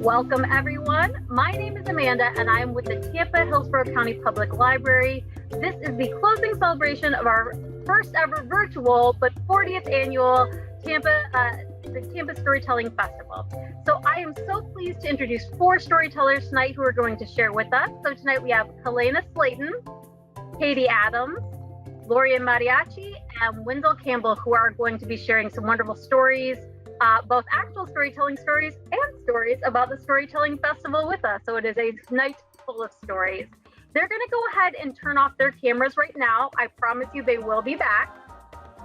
Welcome, everyone. My name is Amanda, and I am with the Tampa-Hillsborough County Public Library. This is the closing celebration of our first ever virtual but 40th annual the Tampa Storytelling Festival. So I am so pleased to introduce 4 storytellers tonight who are going to share with us. So tonight we have Kalena Slayton, Katie Adams, Gloria Mariachi, and Wendell Campbell, who are going to be sharing some wonderful stories, both actual storytelling stories and stories about the Storytelling Festival with us. So it is a night full of stories. They're going to go ahead and turn off their cameras right now. I promise you they will be back.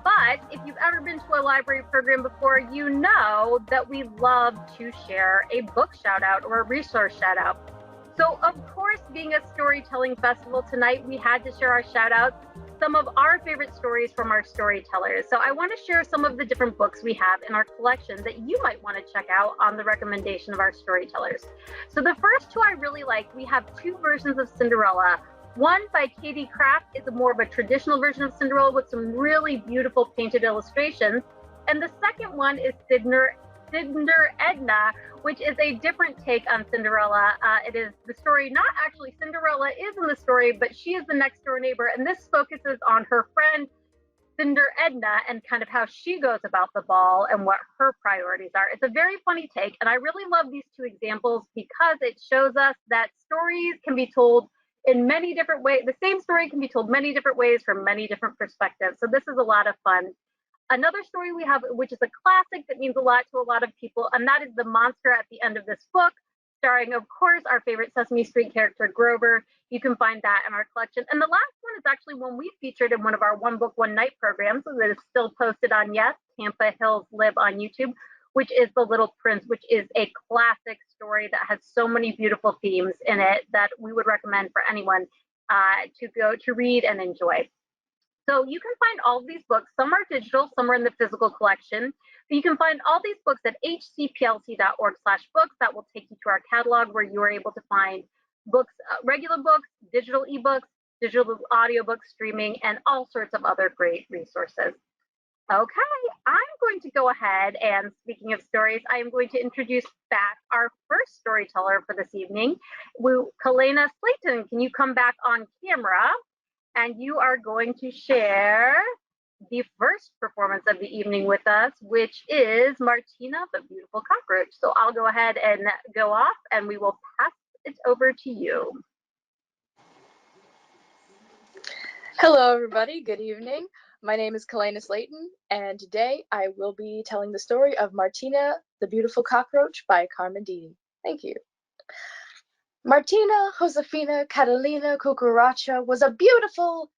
But if you've ever been to a library program before, you know that we love to share a book shout out or a resource shout out. So of course, being a storytelling festival tonight, we had to share our shout outs, some of our favorite stories from our storytellers. So I want to share some of the different books we have in our collection that you might want to check out on the recommendation of our storytellers. So the first 2 I really like, we have 2 versions of Cinderella. One by Katie Kraft is more of a traditional version of Cinderella with some really beautiful painted illustrations. And the second one is Cinder Edna, which is a different take on Cinderella. It is the story, not actually Cinderella is in the story, but she is the next door neighbor. And this focuses on her friend, Cinder Edna, and kind of how she goes about the ball and what her priorities are. It's a very funny take. And I really love these 2 examples because it shows us that stories can be told in many different ways. The same story can be told many different ways from many different perspectives. So this is a lot of fun. Another story we have, which is a classic that means a lot to a lot of people, and that is The Monster at the End of This Book, starring, of course, our favorite Sesame Street character, Grover. You can find that in our collection. And the last one is actually one we featured in one of our One Book, One Night programs that is still posted on, yes, Tampa Hills Live on YouTube, which is The Little Prince, which is a classic story that has so many beautiful themes in it that we would recommend for anyone to go to read and enjoy. So you can find all of these books. Some are digital, some are in the physical collection. But you can find all these books at hcplc.org/books. That will take you to our catalog where you are able to find books, regular books, digital ebooks, digital audiobooks, streaming, and all sorts of other great resources. Okay, I'm going to go ahead and, speaking of stories, I am going to introduce back our first storyteller for this evening. Kalena Slayton, can you come back on camera? And you are going to share the first performance of the evening with us, which is Martina, the Beautiful Cockroach. So I'll go ahead and go off and we will pass it over to you. Hello, everybody. Good evening. My name is Kalena Slayton, and today I will be telling the story of Martina, the Beautiful Cockroach by Carmen Didi. Thank you. Martina Josefina Catalina Cucaracha was a beautiful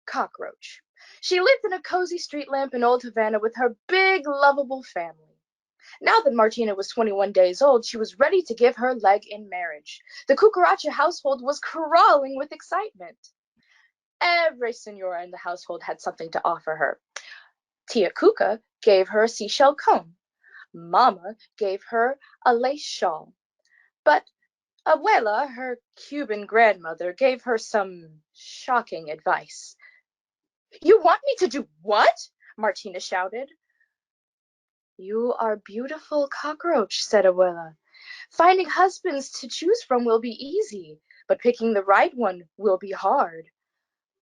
cockroach. She lived in a cozy street lamp in Old Havana with her big, lovable family. Now that Martina was 21 days old, she was ready to give her leg in marriage. The Cucaracha household was crawling with excitement. Every senora in the household had something to offer her. Tia Cuca gave her a seashell comb. Mama gave her a lace shawl. But Abuela, her Cuban grandmother, gave her some shocking advice. "You want me to do what?" Martina shouted. "You are beautiful, cockroach," said Abuela. "Finding husbands to choose from will be easy, but picking the right one will be hard."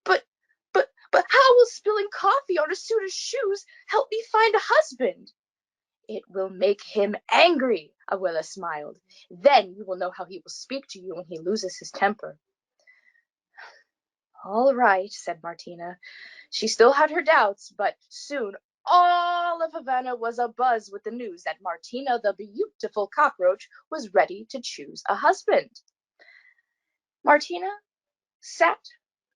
But how will spilling coffee on a suit of shoes help me find a husband?" "It will make him angry," Abuela smiled. "Then you will know how he will speak to you when he loses his temper." "All right," said Martina. She still had her doubts, but soon all of Havana was abuzz with the news that Martina, the Beautiful Cockroach, was ready to choose a husband. Martina sat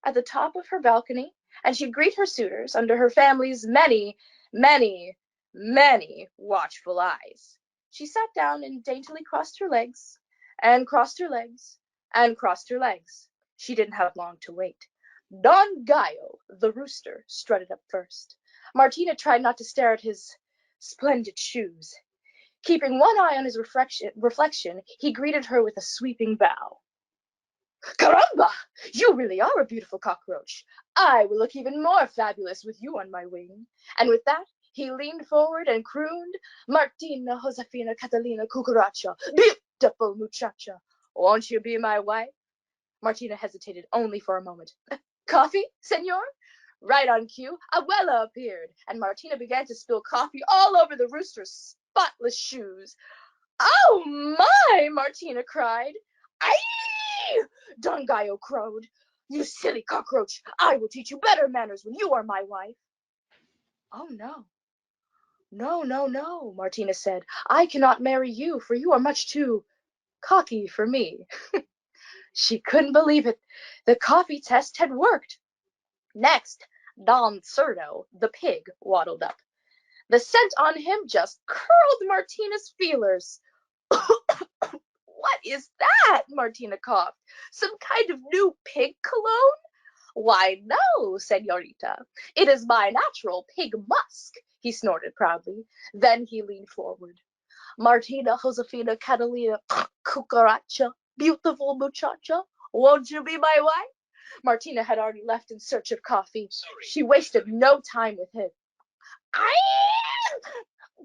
at the top of her balcony, and she'd greet her suitors under her family's many, many, many watchful eyes. She sat down and daintily crossed her legs, and crossed her legs, and crossed her legs. She didn't have long to wait. Don Gallo, the rooster, strutted up first. Martina tried not to stare at his splendid shoes. Keeping one eye on his reflection, he greeted her with a sweeping bow. "Caramba! You really are a beautiful cockroach. I will look even more fabulous with you on my wing." And with that, he leaned forward and crooned, "Martina Josefina Catalina Cucaracha, beautiful muchacha. Won't you be my wife? Martina hesitated only for a moment. Coffee, senor? Right on cue, Abuela appeared, and Martina began to spill coffee all over the rooster's spotless shoes. Oh my! Martina cried. Aye! Don Gallo crowed. You silly cockroach! I will teach you better manners when you are my wife. Oh no. No, no, no, Martina said. I cannot marry you, for you are much too cocky for me. She couldn't believe it. The coffee test had worked. Next, Don Cerdo, the pig, waddled up. The scent on him just curled Martina's feelers. What is that? Martina coughed. Some kind of new pig cologne? Why, no, senorita. It is my natural pig musk, he snorted proudly. Then he leaned forward. Martina Josefina Catalina Cucaracha, beautiful muchacha, won't you be my wife? Martina had already left in search of coffee. Sorry. She wasted no time with him.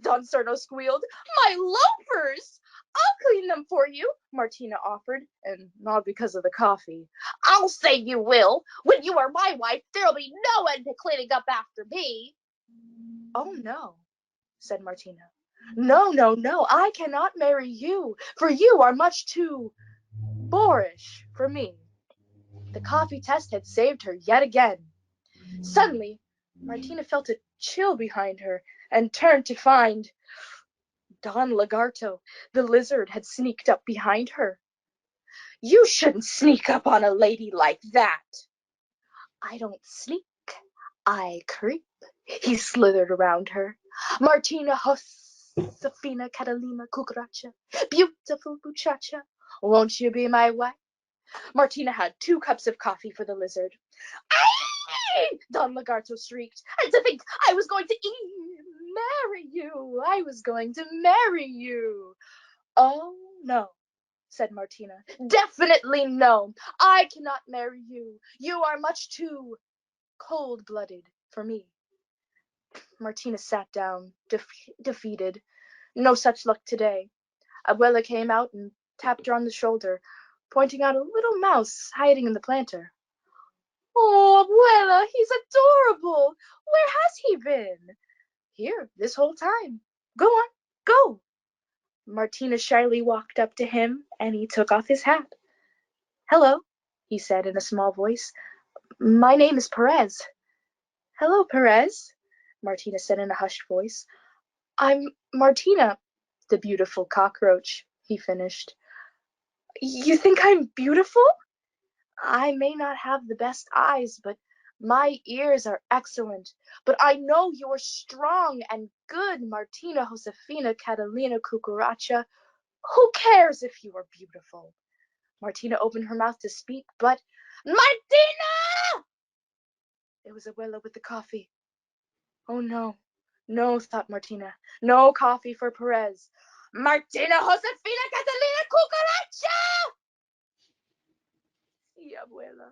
Don Cerno squealed. My loafers! I'll clean them for you, Martina offered, and not because of the coffee. I'll say you will. When you are my wife, there'll be no end to cleaning up after me. Oh, no, said Martina. No, no, no, I cannot marry you, for you are much too boorish for me. The coffee test had saved her yet again. Suddenly, Martina felt a chill behind her and turned to find Don Lagarto, the lizard, had sneaked up behind her. You shouldn't sneak up on a lady like that. I don't sneak, I creep. He slithered around her. Martina Josefina Catalina Cucaracha, beautiful muchacha, won't you be my wife? Martina had 2 cups of coffee for the lizard. Aye! Don Lagarto shrieked. And to think I was going to marry you. I was going to marry you. Oh, no, said Martina. Definitely no. I cannot marry you. You are much too cold-blooded for me. Martina sat down, defeated. No such luck today. Abuela came out and tapped her on the shoulder, pointing out a little mouse hiding in the planter. Oh, Abuela, he's adorable. Where has he been? Here, this whole time. Go on, go. Martina shyly walked up to him, and he took off his hat. Hello, he said in a small voice. My name is Perez. Hello, Perez, Martina said in a hushed voice. I'm Martina, the beautiful cockroach, he finished. You think I'm beautiful? I may not have the best eyes, but my ears are excellent. But I know you're strong and good, Martina Josefina Catalina Cucaracha. Who cares if you are beautiful? Martina opened her mouth to speak, but Martina! It was Abuela with the coffee. Oh no, no, thought Martina. No coffee for Perez. Martina Josefina Catalina Cucaracha! Sí, Abuela.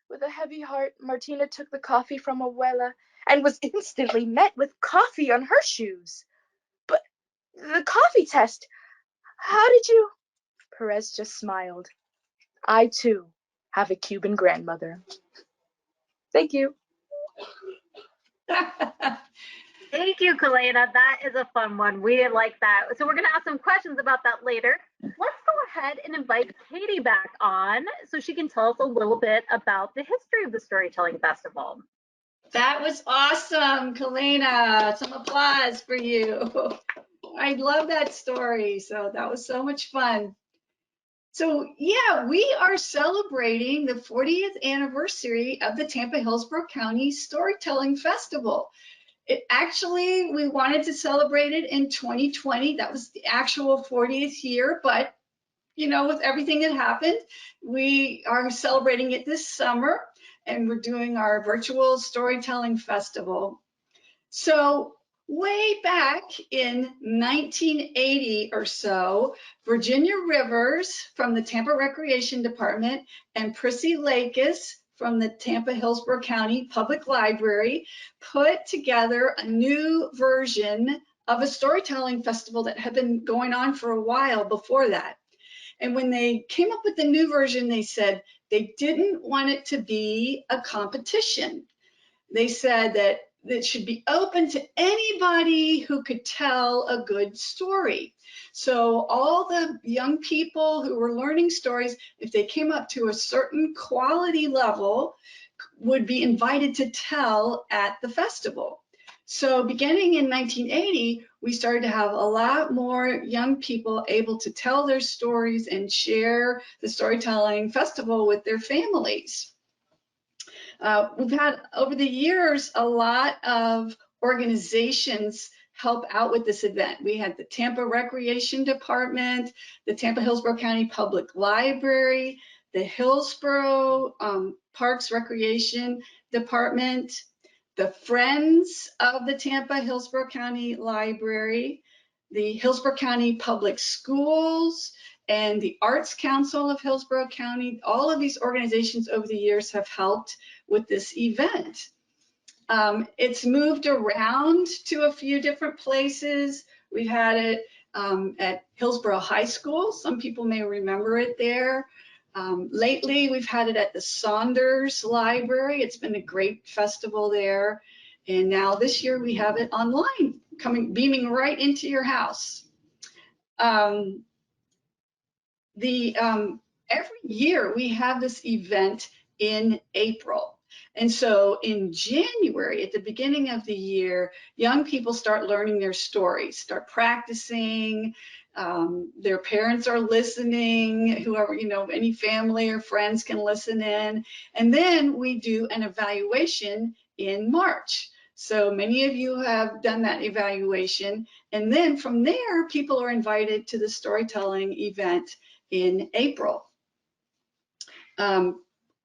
With a heavy heart, Martina took the coffee from Abuela and was instantly met with coffee on her shoes. But the coffee test, how did you? Perez just smiled. I, too, have a Cuban grandmother. Thank you. Thank you, Kalena. That is a fun one. We like that. So we're going to ask some questions about that later. Let's go ahead and invite Katie back on so she can tell us a little bit about the history of the Storytelling Festival. That was awesome, Kalena. Some applause for you. I love that story. So that was so much fun. So yeah, we are celebrating the 40th anniversary of the Tampa-Hillsborough County Storytelling Festival. We wanted to celebrate it in 2020. That was the actual 40th year, but with everything that happened, we are celebrating it this summer, and we're doing our virtual storytelling festival. So way back in 1980 or so, Virginia Rivers from the Tampa Recreation Department and Prissy Lakis from the Tampa-Hillsborough County Public Library put together a new version of a storytelling festival that had been going on for a while before that. And when they came up with the new version, they said they didn't want it to be a competition. They said that it should be open to anybody who could tell a good story. So all the young people who were learning stories, if they came up to a certain quality level, would be invited to tell at the festival. So beginning in 1980, we started to have a lot more young people able to tell their stories and share the storytelling festival with their families. We've had over the years a lot of organizations help out with this event. We had the Tampa Recreation Department, the Tampa-Hillsborough County Public Library, the Hillsborough Parks Recreation Department, the Friends of the Tampa-Hillsborough County Library, the Hillsborough County Public Schools, and the Arts Council of Hillsborough County. All of these organizations over the years have helped with this event. It's moved around to a few different places. We've had it at Hillsborough High School. Some people may remember it there. Lately, we've had it at the Saunders Library. It's been a great festival there. And now this year we have it online, beaming right into your house. Every year we have this event in April. And so in January, at the beginning of the year, young people start learning their stories, start practicing. Their parents are listening, whoever, any family or friends can listen in. And then we do an evaluation in March. So many of you have done that evaluation. And then from there, people are invited to the storytelling event in April.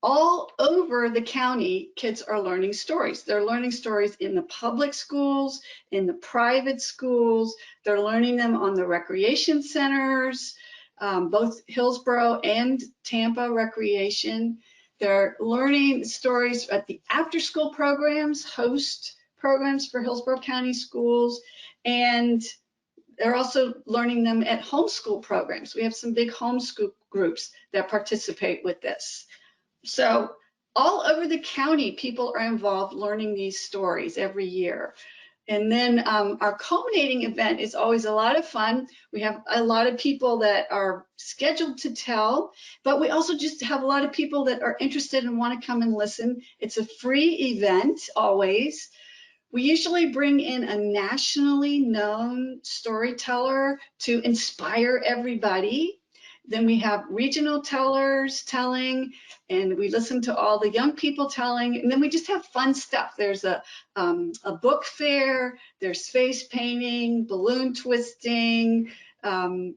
All over the county, kids are learning stories. They're learning stories in the public schools, in the private schools. They're learning them on the recreation centers, both Hillsborough and Tampa Recreation. They're learning stories at the after-school programs, host programs for Hillsborough County schools, and they're also learning them at homeschool programs. We have some big homeschool groups that participate with this. So all over the county, people are involved learning these stories every year. And then our culminating event is always a lot of fun. We have a lot of people that are scheduled to tell, but we also just have a lot of people that are interested and want to come and listen. It's a free event always. We usually bring in a nationally known storyteller to inspire everybody. Then we have regional tellers telling, and we listen to all the young people telling, and then we just have fun stuff. There's a book fair, there's face painting, balloon twisting, and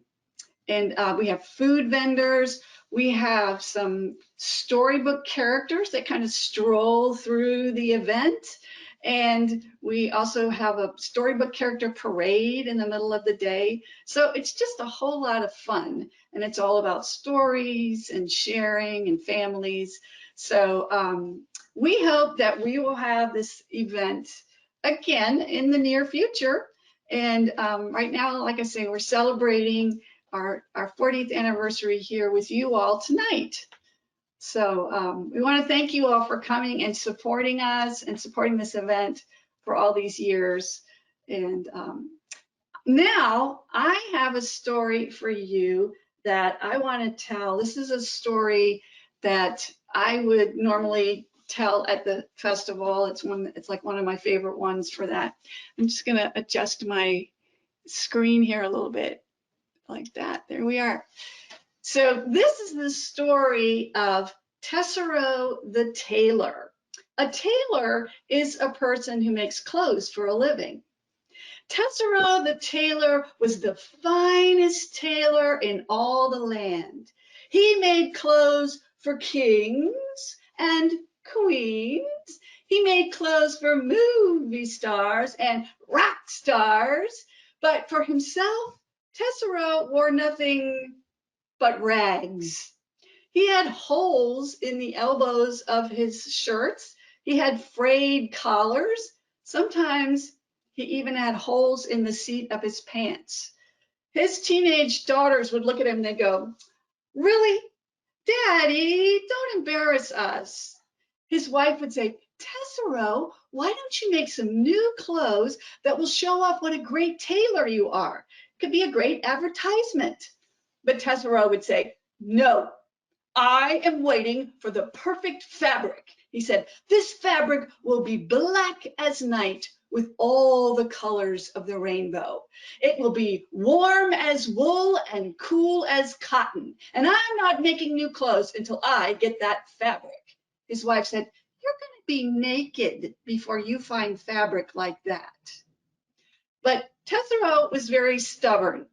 we have food vendors. We have some storybook characters that kind of stroll through the event. And we also have a storybook character parade in the middle of the day. So it's just a whole lot of fun. And it's all about stories and sharing and families. So we hope that we will have this event again in the near future. And right now, like I say, we're celebrating our 40th anniversary here with you all tonight. So we want to thank you all for coming and supporting us and supporting this event for all these years. And now I have a story for you that I want to tell. This is a story that I would normally tell at the festival. It's like one of my favorite ones for that. I'm just going to adjust my screen here a little bit like that. There we are. So this is the story of Tessero the tailor. A tailor is a person who makes clothes for a living. Tessero the tailor was the finest tailor in all the land. He made clothes for kings and queens. He made clothes for movie stars and rock stars, but for himself, Tessero wore nothing but rags. He had holes in the elbows of his shirts. He had frayed collars. Sometimes He even had holes in the seat of his pants. His teenage daughters would look at him and they'd go, "Really? Daddy, don't embarrass us." His wife would say, "Tessero, why don't you make some new clothes that will show off what a great tailor you are? Could be a great advertisement." But Tessero would say, "No, I am waiting for the perfect fabric." He said, "This fabric will be black as night with all the colors of the rainbow. It will be warm as wool and cool as cotton. And I'm not making new clothes until I get that fabric." His wife said, "You're going to be naked before you find fabric like that." But Tessero was very stubborn.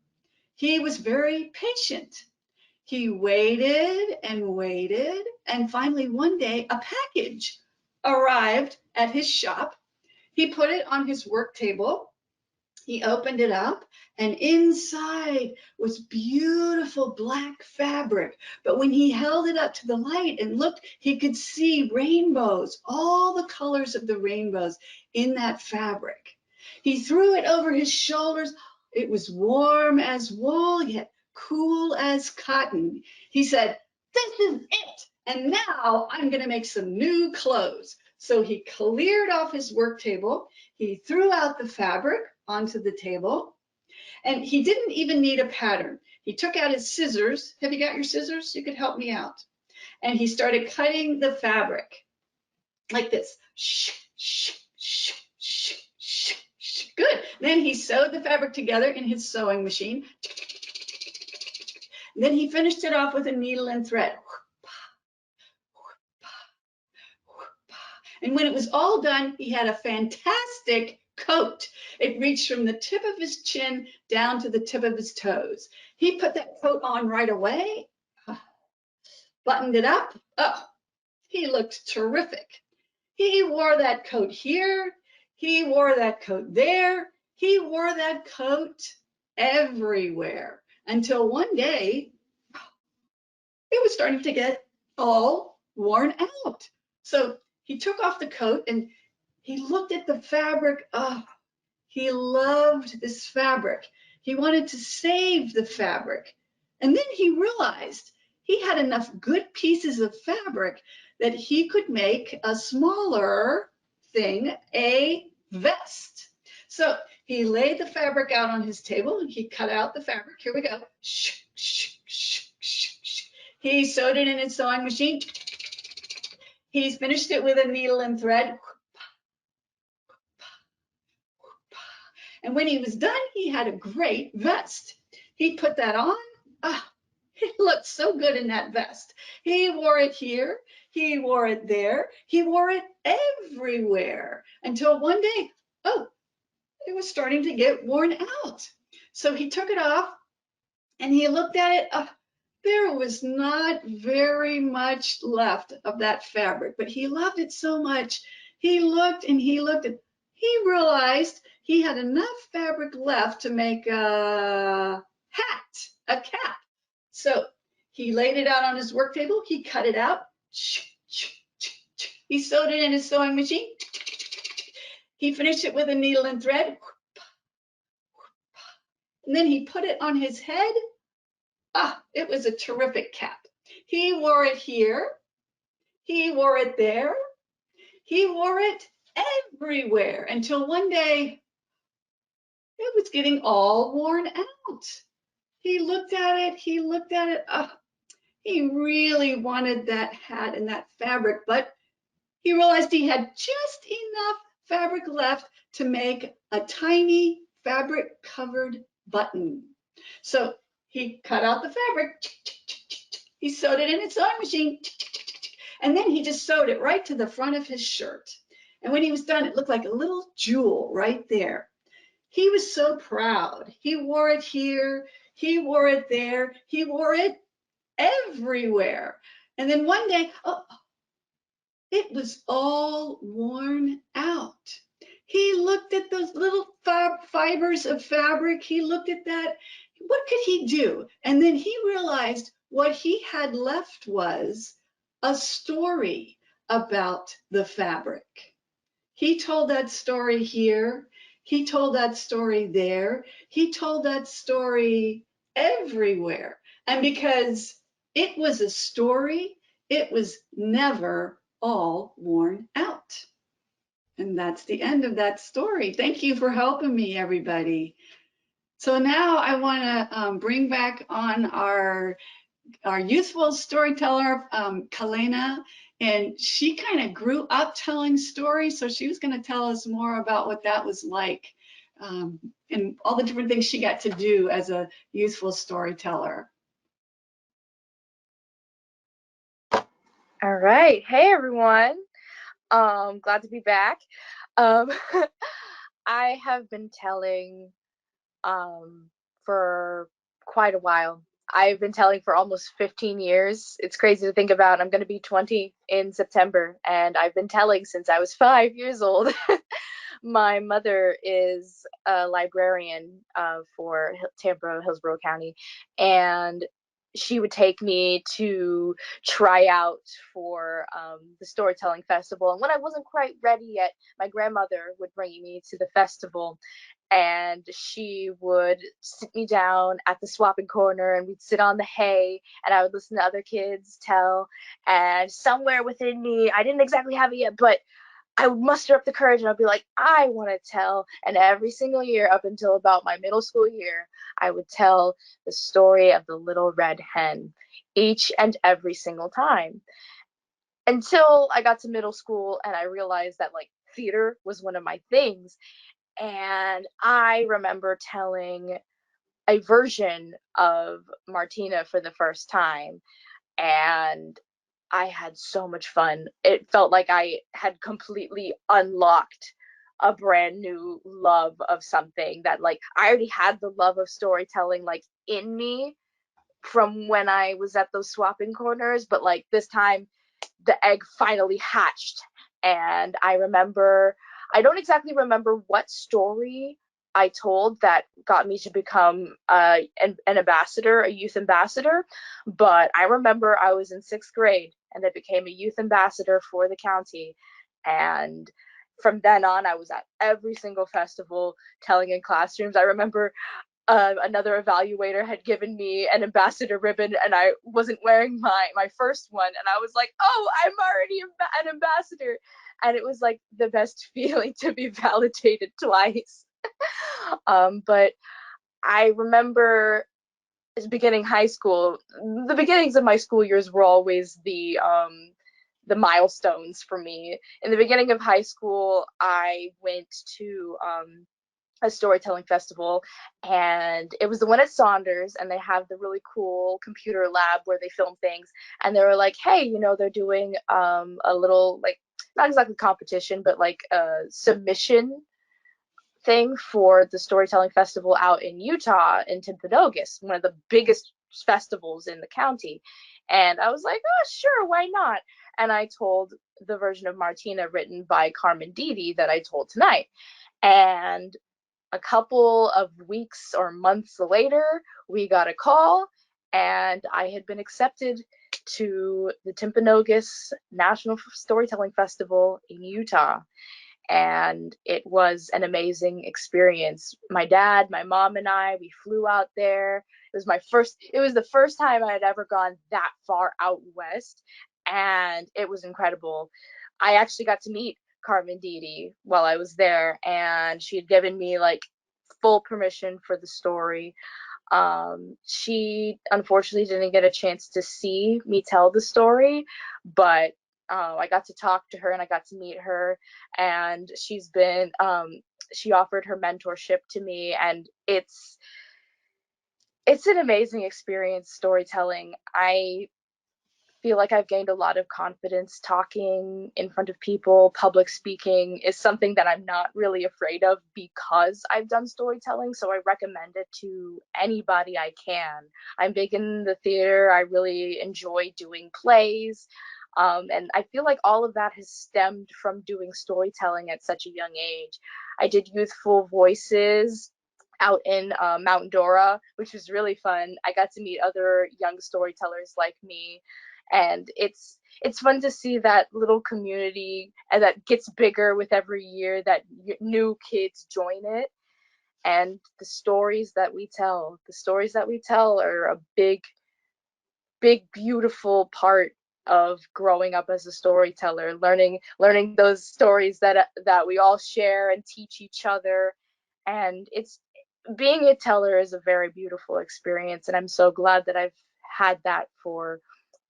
He was very patient. He waited and waited, and finally one day a package arrived at his shop. He put it on his work table. He opened it up, and inside was beautiful black fabric. But when he held it up to the light and looked, he could see rainbows, all the colors of the rainbows in that fabric. He threw it over his shoulders. It was warm as wool, yet cool as cotton. He said, "This is it. And now I'm going to make some new clothes." So he cleared off his work table. He threw out the fabric onto the table, and he didn't even need a pattern. He took out his scissors. Have you got your scissors? You could help me out. And he started cutting the fabric like this. Shh, shh, shh, shh, shh, shh. Good. Then he sewed the fabric together in his sewing machine. And then he finished it off with a needle and thread. And when it was all done, he had a fantastic coat. It reached from the tip of his chin down to the tip of his toes. He put that coat on right away, buttoned it up. Oh, he looked terrific. He wore that coat here. He wore that coat there. He wore that coat everywhere until one day it was starting to get all worn out. So he took off the coat and he looked at the fabric. Oh, he loved this fabric. He wanted to save the fabric. And then he realized he had enough good pieces of fabric that he could make a smaller thing, a vest. So he laid the fabric out on his table and he cut out the fabric. Here we go. He sewed it in his sewing machine. He's finished it with a needle and thread. And when he was done, he had a great vest. He put that on. Ah, he looked so good in that vest. He wore it here. He wore it there. He wore it everywhere until one day, oh, it was starting to get worn out. So he took it off and he looked at it. There was not very much left of that fabric, but he loved it so much. He looked and he looked and he realized he had enough fabric left to make a hat, a cap. So he laid it out on his work table. He cut it out. He sewed it in his sewing machine. He finished it with a needle and thread. And then he put it on his head. Ah, it was a terrific cap. He wore it here. He wore it there. He wore it everywhere until one day it was getting all worn out. He looked at it. He looked at it. He really wanted that hat and that fabric, but he realized he had just enough fabric left to make a tiny fabric covered button. So he cut out the fabric. He sewed it in his sewing machine. And then he just sewed it right to the front of his shirt. And when he was done, it looked like a little jewel right there. He was so proud. He wore it here. He wore it there. He wore it everywhere. And then one day, oh, it was all worn out. He looked at those little fibers of fabric. He looked at that. What could he do? And then he realized what he had left was a story about the fabric. He told that story here. He told that story there. He told that story everywhere. And because it was a story, it was never all worn out. And that's the end of that story. Thank you for helping me, everybody. So now I want to bring back on our youthful storyteller, Kalena, and she kind of grew up telling stories. So she was going to tell us more about what that was like, and all the different things she got to do as a youthful storyteller. All right. Hey, everyone. Glad to be back. Um, I have been telling for quite a while. I've been telling for almost 15 years. It's crazy to think about. I'm going to be 20 in September, and I've been telling since I was 5 years old. My mother is a librarian for Tampa-Hillsborough County, and she would take me to try out for the storytelling festival. And when I wasn't quite ready yet, my grandmother would bring me to the festival, and she would sit me down at the swapping corner, and we'd sit on the hay, and I would listen to other kids tell. And somewhere within me, I didn't exactly have it yet, but I would muster up the courage and I'd be like, I want to tell. And every single year up until about my middle school year, I would tell the story of the little red hen each and every single time. Until I got to middle school and I realized that like theater was one of my things. And I remember telling a version of Martina for the first time. And I had so much fun. It felt like I had completely unlocked a brand new love of something that like I already had the love of storytelling like in me from when I was at those swapping corners, but like this time the egg finally hatched. And I don't exactly remember what story I told that got me to become an ambassador, a youth ambassador, but I remember I was in 6th grade and I became a youth ambassador for the county. And from then on, I was at every single festival telling in classrooms. I remember another evaluator had given me an ambassador ribbon and I wasn't wearing my first one, and I was like, oh, I'm already an ambassador. And it was like the best feeling to be validated twice. But I remember beginning high school, the beginnings of my school years were always the milestones for me. In the beginning of high school, I went to a storytelling festival, and it was the one at Saunders, and they have the really cool computer lab where they film things. And they were like, hey, they're doing a little like not exactly competition, but like a submission thing for the storytelling festival out in Utah in Timpanogos, one of the biggest festivals in the county. And I was like, oh, sure, why not? And I told the version of Martina written by Carmen Didi that I told tonight. And a couple of weeks or months later, we got a call, and I had been accepted to the Timpanogos National Storytelling Festival in Utah. And it was an amazing experience. My dad, my mom, and I, we flew out there. It was the first time I had ever gone that far out west, and it was incredible. I actually got to meet Carmen Didi while I was there, and she had given me like full permission for the story. She unfortunately didn't get a chance to see me tell the story, but I got to talk to her and I got to meet her, and she offered her mentorship to me, and it's an amazing experience storytelling. I feel like I've gained a lot of confidence talking in front of people. Public speaking is something that I'm not really afraid of because I've done storytelling. So I recommend it to anybody I can. I'm big in the theater. I really enjoy doing plays. And I feel like all of that has stemmed from doing storytelling at such a young age. I did youthful voices out in Mount Dora, which was really fun. I got to meet other young storytellers like me, And it's fun to see that little community and that gets bigger with every year that new kids join it. And the stories that we tell are a big, beautiful part of growing up as a storyteller, learning those stories that we all share and teach each other. And it's being a teller is a very beautiful experience, and I'm so glad that I've had that for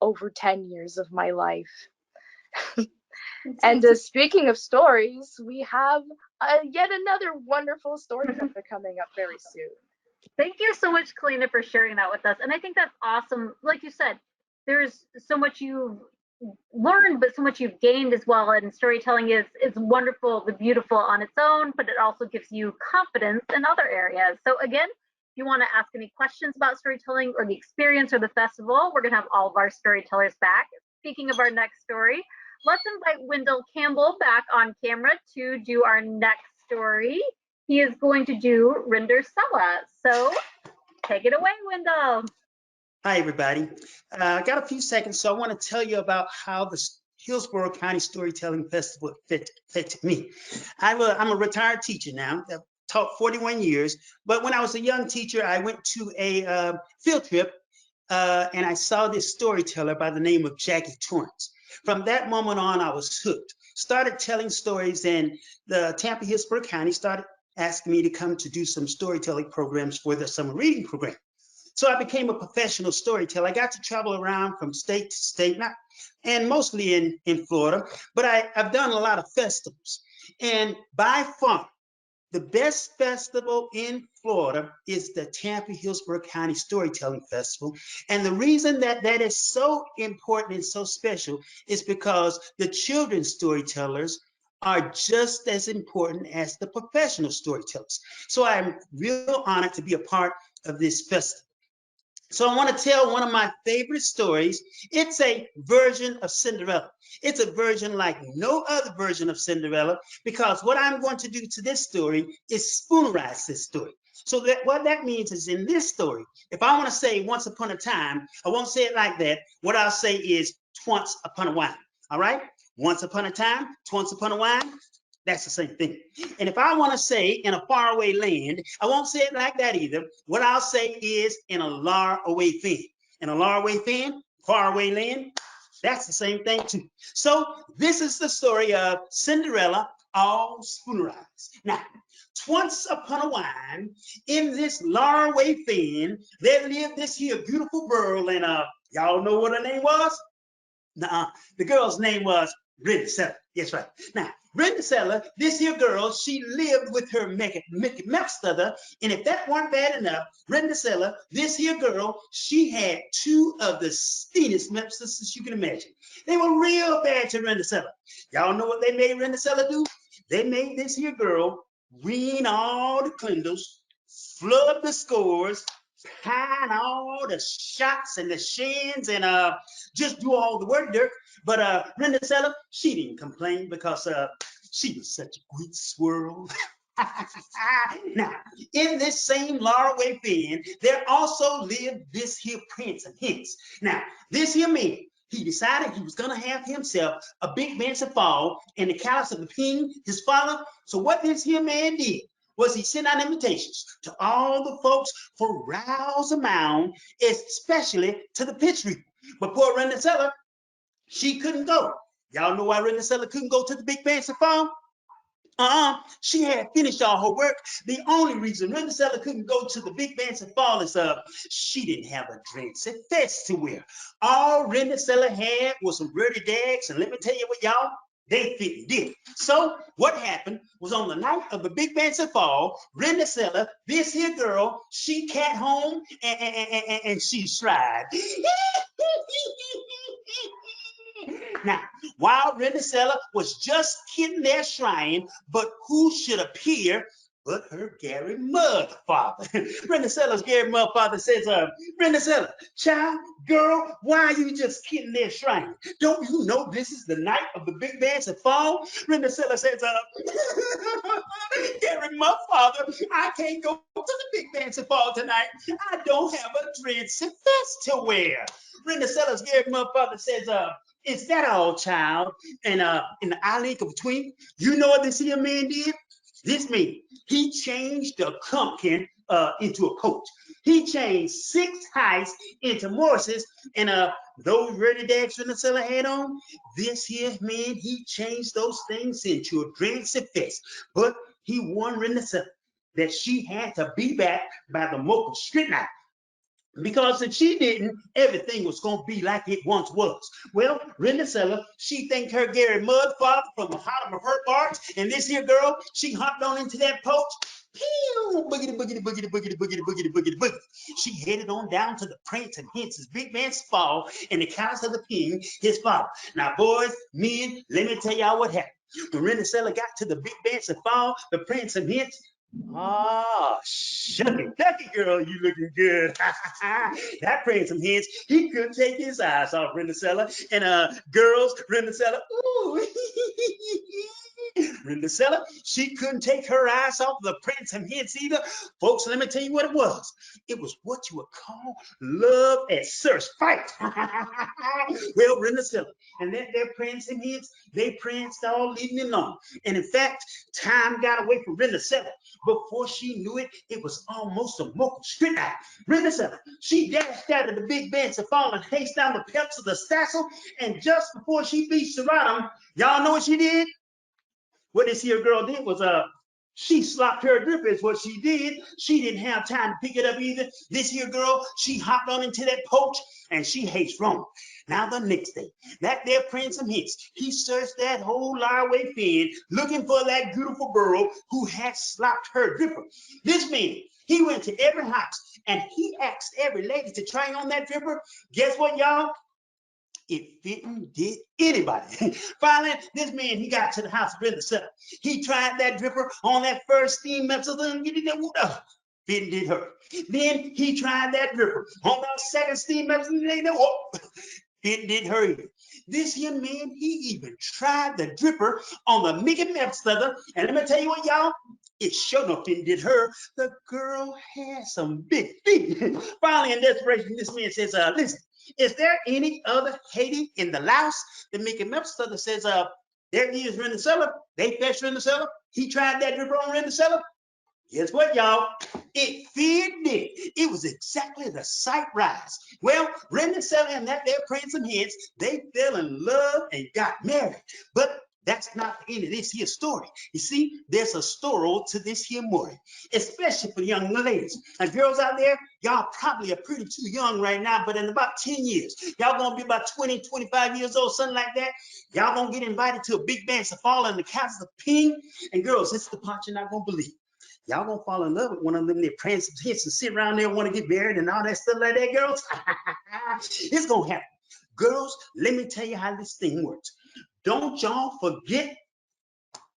over 10 years of my life. And speaking of stories, we have yet another wonderful storyteller coming up very soon. Thank you so much, Kalina, for sharing that with us. And I think that's awesome. Like you said, there's so much you've learned, but so much you've gained as well. And storytelling is wonderful, the beautiful on its own, but it also gives you confidence in other areas. So again, if you want to ask any questions about storytelling or the experience or the festival, we're going to have all of our storytellers back. Speaking of our next story, let's invite Wendell Campbell back on camera to do our next story. He is going to do Rindersella. So take it away, Wendell. Hi, everybody. I got a few seconds, so I want to tell you about how the Hillsborough County Storytelling Festival affected me. I'm a retired teacher now. I've taught 41 years, but when I was a young teacher, I went to a field trip and I saw this storyteller by the name of Jackie Torrance. From that moment on, I was hooked. Started telling stories, and the Tampa-Hillsborough County started asking me to come to do some storytelling programs for the summer reading program. So I became a professional storyteller. I got to travel around from state to state, and mostly in Florida, but I've done a lot of festivals. And by far, the best festival in Florida is the Tampa-Hillsborough County Storytelling Festival. And the reason that that is so important and so special is because the children's storytellers are just as important as the professional storytellers. So I'm real honored to be a part of this festival. So I want to tell one of my favorite stories. It's a version of Cinderella. It's a version like no other version of Cinderella, because what I'm going to do to this story is spoonerize this story. So what that means is, in this story, if I want to say once upon a time, I won't say it like that. What I'll say is twice upon a while. All right? Once upon a time, twice upon a while. That's the same thing. And if I want to say in a faraway land, I won't say it like that either. What I'll say is in a far away fan. In a far away fan, faraway land, that's the same thing too. So this is the story of Cinderella, all spoonerized. Now, once upon a while, in this far away fan, there lived this here beautiful girl, and y'all know what her name was? The girl's name was Rindersella. Yes, right. Now, Rindersella, this here girl, she lived with her Mickey Mepstother, and if that weren't bad enough, Rindersella, this here girl, she had two of the steenest Mepsters you can imagine. They were real bad to Rindersella. Y'all know what they made Rindersella do? They made this here girl wean all the Clindles, flood the scores, pine all the shots and the shins, and just do all the work dirt. But Rindersella, she didn't complain because she was such a great swirl. Now, in this same Laraway Fen, there also lived this here prince of hints. Now, this here man, he decided he was going to have himself a big fancy fall in the palace of the king, his father. So what this here man did was he sent out invitations to all the folks for rouse around, especially to the pitch reaper. But poor Rindersella, she couldn't go. Y'all know why Rindersella couldn't go to the big fancy farm? She had finished all her work. The only reason Rindersella couldn't go to the big fancy fall is she didn't have a drency fest to wear. All Rindersella had was some dirty dags, and let me tell you what, y'all, they fit did. So what happened was, on the night of the big fancy fall, Rindersella, this here girl, she cat home and she tried. Now, while Rindersella was just kidding there, trying, but who should appear but her Gary Mudd father. Brenda Seller's Gary Mudd father says, Brenda Seller, child, girl, why are you just kidding there shrine? Don't you know this is the night of the big dance at fall? Brenda Seller says, Gary Mudd father, I can't go to the big dance at fall tonight. I don't have a dress and vest to wear. Brenda Seller's Gary Mudd father says, is that all, child? And in the eye link of between, you know what this here man did? This man, he changed the pumpkin into a coach. He changed 6 heights into Morris's, and those ready dags from the cellar had on, this here man, he changed those things into a dress and vest. But he warned Brenda Seller that she had to be back by the Mocha Street night. Because if she didn't, everything was going to be like it once was. Well, Brenda Seller, she thanked her Gary Mudd father from the bottom of her heart. And this here girl, she hopped on into that porch. Pew, boogity, boogity, boogity, boogity, boogity, boogity, boogity, boogity. She headed on down to the Prince and Hence's big man's fall in the house of the king, his father. Now, boys, men, let me tell y'all what happened. When Brenda Seller got to the big dance and fall, the Prince and Hence, shucky ducky girl, you looking good. That Prince of Hens, he couldn't take his eyes off Brenda Seller. And girls, Brenda Seller, ooh. Brenda Seller, she couldn't take her eyes off the Prince of Hens either. Folks, let me tell you what it was. It was what you would call love at first fight. Well, Brenda Seller and that their Prince and Hens, they pranced all evening long. And in fact, time got away from Brenda Seller. Before she knew it, it was almost a Mocha Street night. Brenda Seller, she dashed out of the big bench and fallen face down the peps of the sassel. And just before she beat Serratum, y'all know what she did? What this here girl did was she slopped her dripper is what she did. She didn't have time to pick it up either. This here girl, she hopped on into that porch and she hates Rome. Now the next day, that there Prince of Hits, he searched that whole highway fin looking for that beautiful girl who had slopped her dripper. This man, he went to every house and he asked every lady to try on that dripper. Guess what, y'all? It didn't get anybody. Finally, this man, he got to the house of Brenda Seller. He tried that dripper on that first steam method and didn't did her. Then he tried that dripper on that second steam method and didn't did her either. This here man, he even tried the dripper on the Mickey Mouse leather. And let me tell you what, y'all, it sure enough didn't did her. The girl had some big feet. Finally, in desperation, this man says, listen, is there any other Haiti in the Laos? The Mickey Mouse leather says, there is Brenda Seller. They fetched Brenda Seller. He tried that dripper on Brenda Seller. Guess what, y'all? It did. It was exactly the sight rise. Well, Brenda Seller and that there Prince of Hens, they fell in love and got married. But that's not the end of this here story. You see, there's a story to this here morning, especially for young ladies. And girls out there, y'all probably are pretty too young right now, but in about 10 years, y'all gonna be about 20, 25 years old, something like that. Y'all gonna get invited to a big dance of fall in the castle of Ping. And girls, this is the part you're not gonna believe. Y'all gonna fall in love with one of them that prance hits and sit around there and want to get married and all that stuff like that, girls. It's gonna happen. Girls, let me tell you how this thing works. Don't y'all forget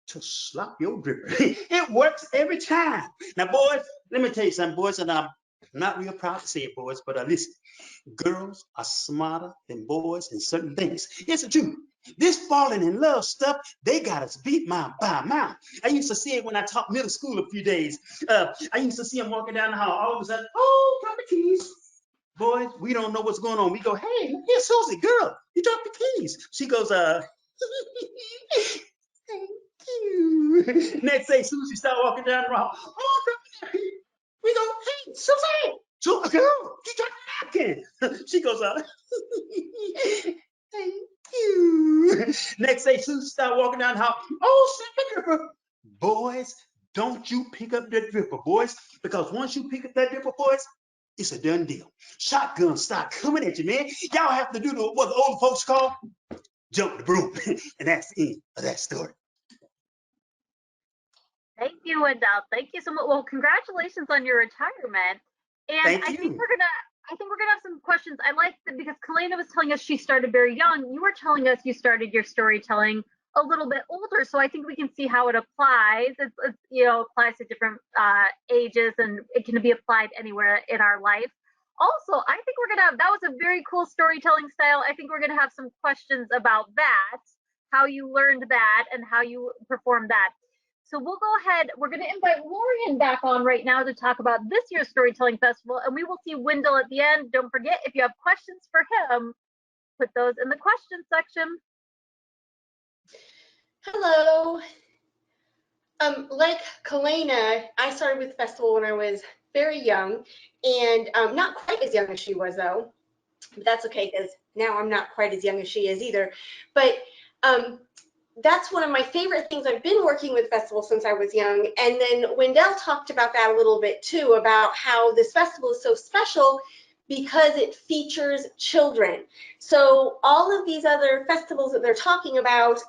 to slop your dripper. It works every time. Now, boys, let me tell you something, boys, and I'm not real proud to say it, boys, but listen, girls are smarter than boys in certain things. It's the truth. This falling in love stuff, they got us beat by a mile. I used to see it when I taught middle school a few days. I used to see them walking down the hall. All of a sudden, oh, drop the keys. Boys, we don't know what's going on. We go, hey, here's Susie, girl, you dropped the keys. She goes, thank you. Next day, Susie start walking down the hall. Oh, drop the keys. We go, hey, Susie, girl, you dropped the napkin. She goes, thank you. Next day, Susie start walking down the hall. Oh, slip the dripper. Boys, don't you pick up that dripper, boys, because once you pick up that dripper, boys, it's a done deal. Shotguns start coming at you, man. Y'all have to do what the old folks call jump the broom. And that's the end of that story. Thank you, Wendell. Thank you so much. Well, congratulations on your retirement. And Thank I you. think we're gonna have some questions. I like that because Kalena was telling us she started very young. You were telling us you started your storytelling a little bit older, so I think we can see how it applies. It's applies to different ages, and it can be applied anywhere in our life. Also, I think we're gonna have, that was a very cool storytelling style. I think we're gonna have some questions about that, how you learned that and how you performed that. So we'll go ahead, we're gonna invite Lorian back on right now to talk about this year's Storytelling Festival, and we will see Wendell at the end. Don't forget, if you have questions for him, put those in the question section. Hello. Like Kalena, I started with the festival when I was very young, and not quite as young as she was though. But that's okay because now I'm not quite as young as she is either. But that's one of my favorite things. I've been working with festival since I was young, and then Wendell talked about that a little bit too, about how this festival is so special because it features children. So all of these other festivals that they're talking about,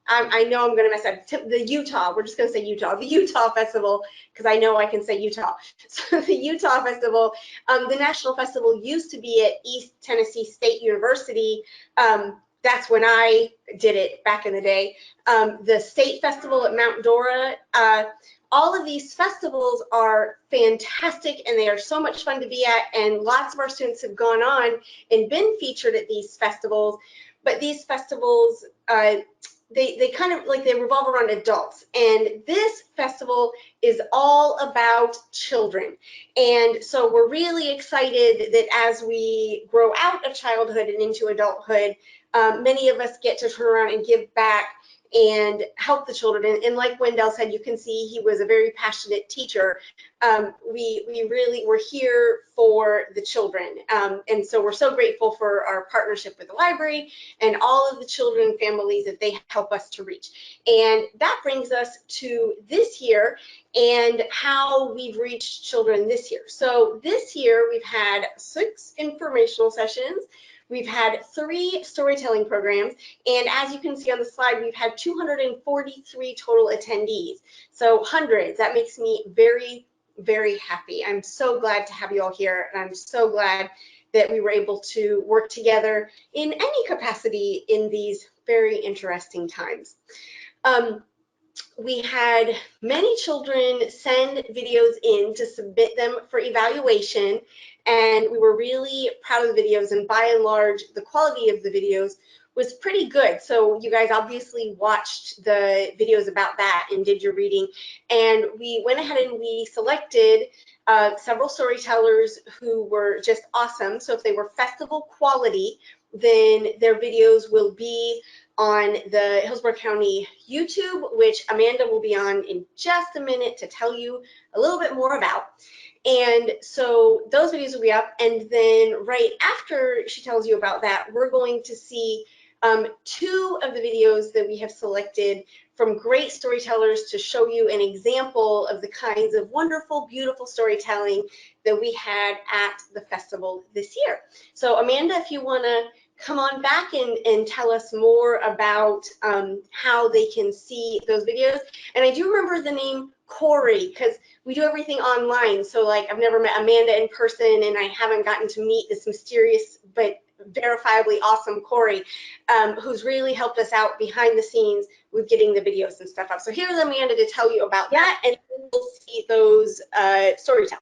I know I'm going to mess up. The Utah, we're just going to say Utah, the Utah Festival, because I know I can say Utah. So the Utah Festival, the National Festival used to be at East Tennessee State University. That's when I did it back in the day. The State Festival at Mount Dora, all of these festivals are fantastic and they are so much fun to be at, and lots of our students have gone on and been featured at these festivals. But these festivals, they kind of like, they revolve around adults, and this festival is all about children. And so we're really excited that as we grow out of childhood and into adulthood, many of us get to turn around and give back and help the children. And like Wendell said, you can see he was a very passionate teacher. We're here for the children. And so we're so grateful for our partnership with the library and all of the children and families that they help us to reach. And that brings us to this year and how we've reached children this year. So this year we've had 6 informational sessions. We've had 3 storytelling programs, and as you can see on the slide, we've had 243 total attendees. So hundreds. That makes me very, very happy. I'm so glad to have you all here, and I'm so glad that we were able to work together in any capacity in these very interesting times. We had many children send videos in to submit them for evaluation, and we were really proud of the videos, and by and large the quality of the videos was pretty good. So you guys obviously watched the videos about that and did your reading, and we went ahead and we selected several storytellers who were just awesome. So if they were festival quality, then their videos will be on the Hillsborough County YouTube, which Amanda will be on in just a minute to tell you a little bit more about. And so those videos will be up, and then right after she tells you about that, we're going to see 2 of the videos that we have selected from great storytellers to show you an example of the kinds of wonderful, beautiful storytelling that we had at the festival this year. So Amanda, if you want to come on back and tell us more about how they can see those videos. And I do remember the name Corey because we do everything online. So like, I've never met Amanda in person, and I haven't gotten to meet this mysterious but verifiably awesome Corey, who's really helped us out behind the scenes with getting the videos and stuff up. So here's Amanda to tell you about that, and we'll see those storytellers.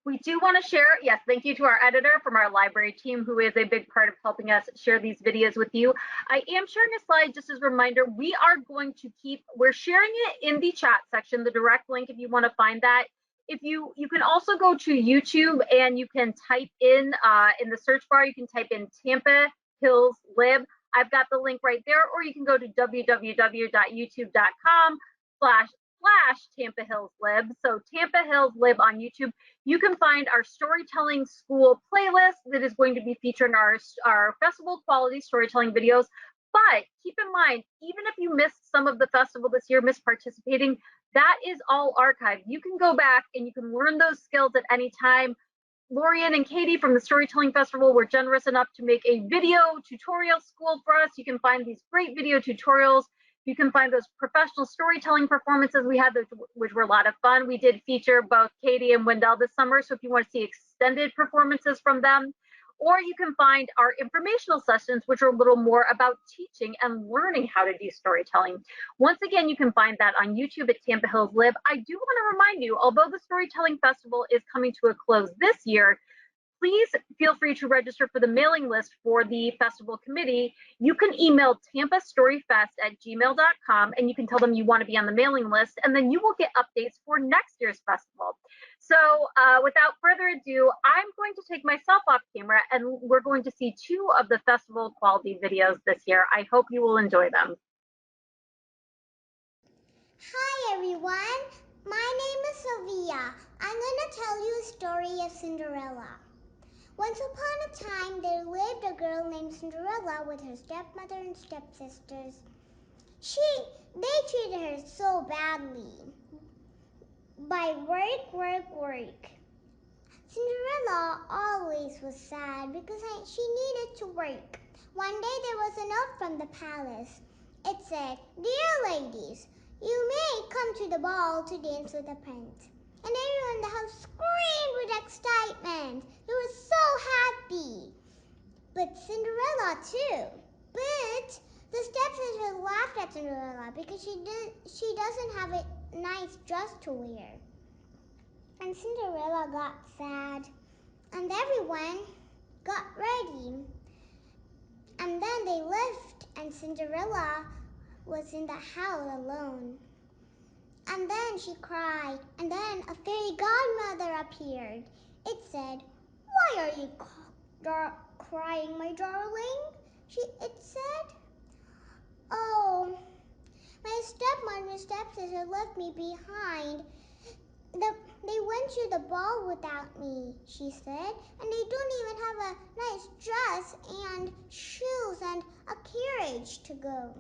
We do want to share, yes, thank you to our editor from our library team, who is a big part of helping us share these videos with you. I am sharing a slide just as a reminder. We are going to we're sharing it in the chat section, the direct link if you want to find that. If you can also go to YouTube and you can type in the search bar, you can type in Tampa Hills Lib. I've got the link right there, or you can go to www.youtube.com/Tampa Hills Lib. So Tampa Hills Lib on YouTube. You can find our storytelling school playlist that is going to be featuring our festival quality storytelling videos. But keep in mind, even if you missed some of the festival this year, missed participating, that is all archived. You can go back and you can learn those skills at any time. Lorian and Katie from the Storytelling Festival were generous enough to make a video tutorial school for us. You can find these great video tutorials. You can find those professional storytelling performances we had, which were a lot of fun. We did feature both Katie and Wendell this summer, so if you want to see extended performances from them, Or you can find our informational sessions, which are a little more about teaching and learning how to do storytelling. Once again, you can find that on YouTube at Tampa Hills Live. I do want to remind you, although the Storytelling Festival is coming to a close this year, please feel free to register for the mailing list for the festival committee. You can email tampastoryfest@gmail.com and you can tell them you want to be on the mailing list, and then you will get updates for next year's festival. So without further ado, I'm going to take myself off camera and we're going to see 2 of the festival quality videos this year. I hope you will enjoy them. Hi everyone, my name is Sophia. I'm going to tell you a story of Cinderella. Once upon a time, there lived a girl named Cinderella with her stepmother and stepsisters. They treated her so badly by work. Cinderella always was sad because she needed to work. One day there was a note from the palace. It said, "Dear ladies, you may come to the ball to dance with the prince." And everyone in the house screamed with excitement. They were so happy. But Cinderella too. But the stepsisters laughed at Cinderella because she doesn't have a nice dress to wear. And Cinderella got sad. And everyone got ready. And then they left, and Cinderella was in the house alone. And then she cried, and then a fairy godmother appeared. It said, "Why are you crying, my darling?" It said, "Oh, my stepmother and stepsister left me behind. They went to the ball without me," she said, "and they don't even have a nice dress and shoes and a carriage to go."